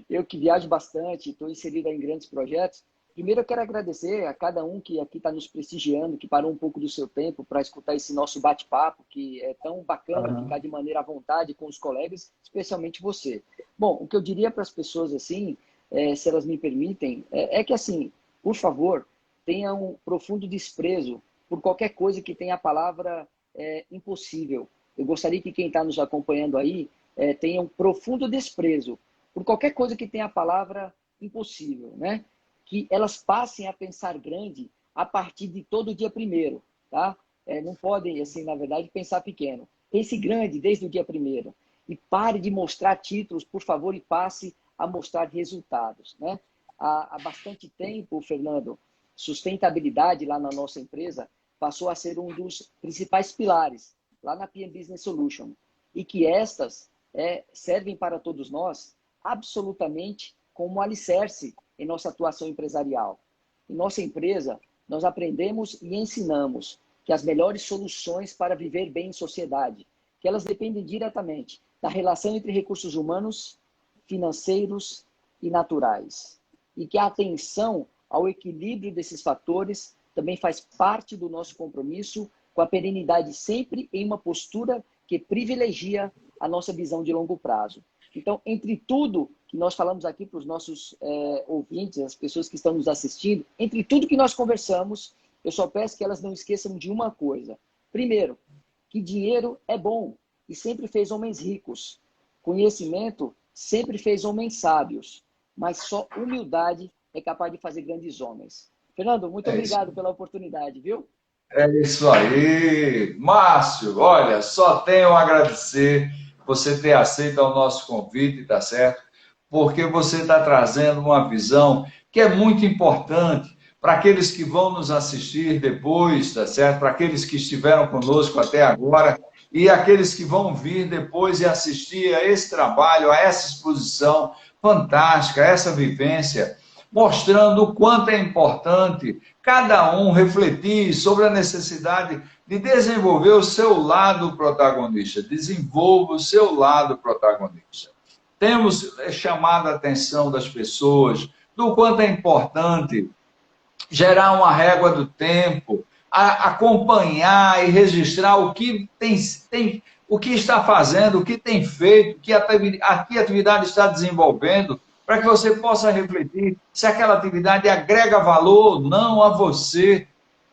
eu que viajo bastante, estou inserido em grandes projetos. Primeiro eu quero agradecer a cada um que aqui está nos prestigiando, que parou um pouco do seu tempo para escutar esse nosso bate-papo, que é tão bacana ficar de maneira à vontade com os colegas, especialmente você. Bom, o que eu diria para as pessoas assim, se elas me permitem, é que assim, por favor, tenha um profundo desprezo por qualquer coisa que tenha a palavra impossível. Eu gostaria que quem está nos acompanhando aí tenha um profundo desprezo por qualquer coisa que tenha a palavra impossível, né? Que elas passem a pensar grande a partir de todo dia primeiro, tá? Não podem, assim, na verdade, pensar pequeno. Pense grande desde o dia primeiro. E pare de mostrar títulos, por favor, e passe a mostrar resultados, né? Há bastante tempo, Fernando, sustentabilidade lá na nossa empresa passou a ser um dos principais pilares lá na PM Business Solution. E que estas servem para todos nós absolutamente como alicerce em nossa atuação empresarial. Em nossa empresa, nós aprendemos e ensinamos que as melhores soluções para viver bem em sociedade, que elas dependem diretamente da relação entre recursos humanos, financeiros e naturais. E que a atenção ao equilíbrio desses fatores também faz parte do nosso compromisso com a perenidade sempre em uma postura que privilegia a nossa visão de longo prazo. Então, entre tudo que nós falamos aqui para os nossos ouvintes, as pessoas que estão nos assistindo, entre tudo que nós conversamos, eu só peço que elas não esqueçam de uma coisa. Primeiro, que dinheiro é bom e sempre fez homens ricos. Conhecimento sempre fez homens sábios, mas só humildade é capaz de fazer grandes homens. Fernando, muito É isso. obrigado pela oportunidade, viu? É isso aí. Márcio, olha, só tenho a agradecer você ter aceito o nosso convite, tá certo? Porque você está trazendo uma visão que é muito importante para aqueles que vão nos assistir depois, tá certo? Para aqueles que estiveram conosco até agora e aqueles que vão vir depois e assistir a esse trabalho, a essa exposição fantástica, a essa vivência, mostrando o quanto é importante cada um refletir sobre a necessidade de desenvolver o seu lado protagonista. Desenvolva o seu lado protagonista. Temos chamado a atenção das pessoas do quanto é importante gerar uma régua do tempo, acompanhar e registrar o que o que está fazendo, o que tem feito, que atividade está desenvolvendo, para que você possa refletir se aquela atividade agrega valor ou não a você.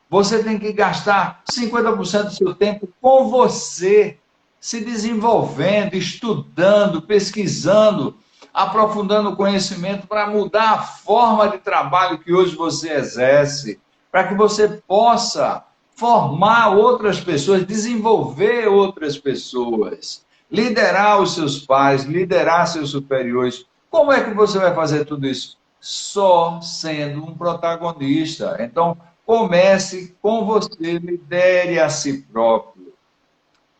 Você tem que gastar 50% do seu tempo com você, se desenvolvendo, estudando, pesquisando, aprofundando o conhecimento para mudar a forma de trabalho que hoje você exerce, para que você possa formar outras pessoas, desenvolver outras pessoas, liderar os seus pais, liderar seus superiores. Como é que você vai fazer tudo isso? Só sendo um protagonista. Então, comece com você, lidere a si próprio.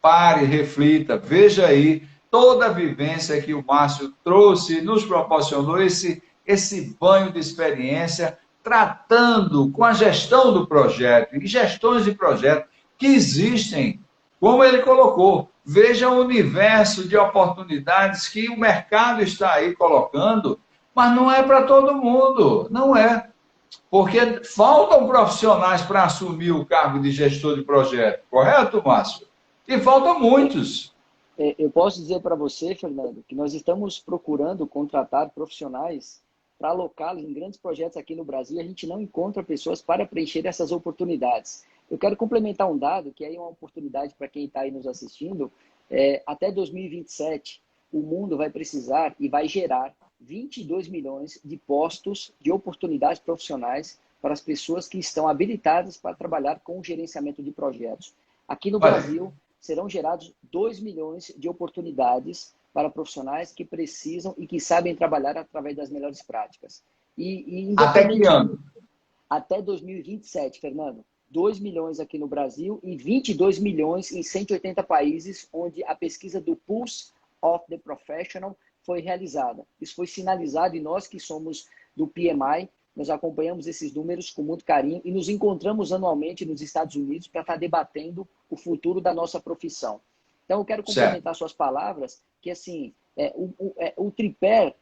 Pare, reflita, veja aí toda a vivência que o Márcio trouxe, nos proporcionou esse banho de experiência, tratando com a gestão do projeto e gestões de projeto que existem, como ele colocou. Veja o universo de oportunidades que o mercado está aí colocando, mas não é para todo mundo, não é. Porque faltam profissionais para assumir o cargo de gestor de projeto, correto, Márcio? E faltam muitos. Eu posso dizer para você, Fernando, que nós estamos procurando contratar profissionais para alocá-los em grandes projetos aqui no Brasil. A gente não encontra pessoas para preencher essas oportunidades. Eu quero complementar um dado, que é uma oportunidade para quem está aí nos assistindo. Até 2027, o mundo vai precisar e vai gerar 22 milhões de postos de oportunidades profissionais para as pessoas que estão habilitadas para trabalhar com o gerenciamento de projetos. Aqui no Brasil, serão gerados 2 milhões de oportunidades para profissionais que precisam e que sabem trabalhar através das melhores práticas. Até que ano? Até 2027, Fernando. 2 milhões aqui no Brasil e 22 milhões em 180 países, onde a pesquisa do Pulse of the Professional foi realizada. Isso foi sinalizado e nós que somos do PMI, nós acompanhamos esses números com muito carinho e nos encontramos anualmente nos Estados Unidos para estar debatendo o futuro da nossa profissão. Então, eu quero complementar suas palavras, que assim, o tripé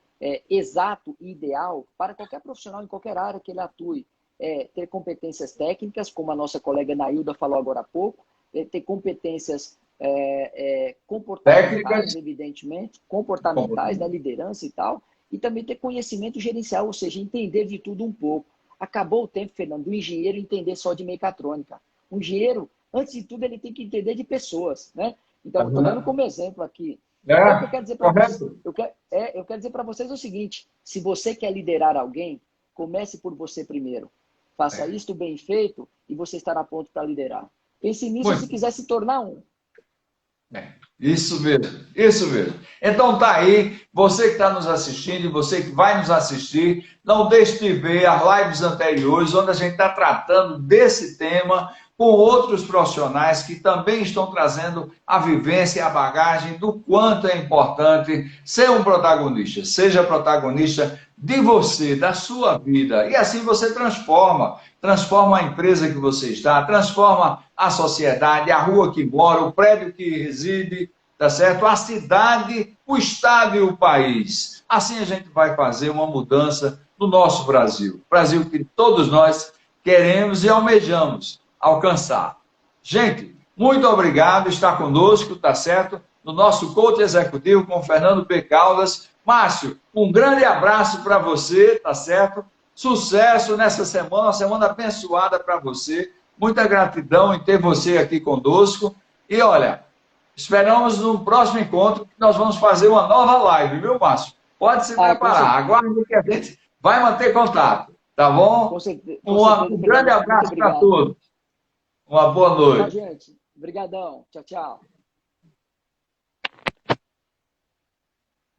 exato e ideal para qualquer profissional em qualquer área que ele atue é ter competências técnicas, como a nossa colega Nailda falou agora há pouco, ter competências comportamentais, técnicas, evidentemente, comportamentais, da liderança e tal, e também ter conhecimento gerencial, ou seja, entender de tudo um pouco. Acabou o tempo, Fernando, do engenheiro entender só de mecatrônica. O engenheiro, antes de tudo, ele tem que entender de pessoas, né? Então, estou dando como exemplo aqui. Então, o que eu quero dizer para vocês, eu quero dizer para vocês o seguinte: se você quer liderar alguém, comece por você primeiro. Faça isto bem feito e você estará pronto para liderar. Pense nisso se quiser se tornar um. Isso mesmo, isso mesmo. Então tá aí, você que está nos assistindo e você que vai nos assistir, não deixe de ver as lives anteriores, onde a gente está tratando desse tema com outros profissionais que também estão trazendo a vivência e a bagagem do quanto é importante ser um protagonista. Seja protagonista de você, da sua vida. E assim você transforma a empresa que você está, transforma a sociedade, a rua que mora, o prédio que reside, tá certo? A cidade, o estado e o país. Assim a gente vai fazer uma mudança no nosso Brasil. Brasil que todos nós queremos e almejamos alcançar. Gente, muito obrigado por estar conosco, tá certo? No nosso coach executivo com Fernando P. Caldas. Márcio, um grande abraço para você, tá certo? Sucesso nessa semana, uma semana abençoada para você. Muita gratidão em ter você aqui conosco. E olha, esperamos no próximo encontro que nós vamos fazer uma nova live, viu, Márcio? Pode se preparar. Aguarde que a gente vai manter contato, tá bom? Com certeza, um grande abraço para todos. Uma boa noite. Tchau, gente. Obrigadão. Tchau, tchau.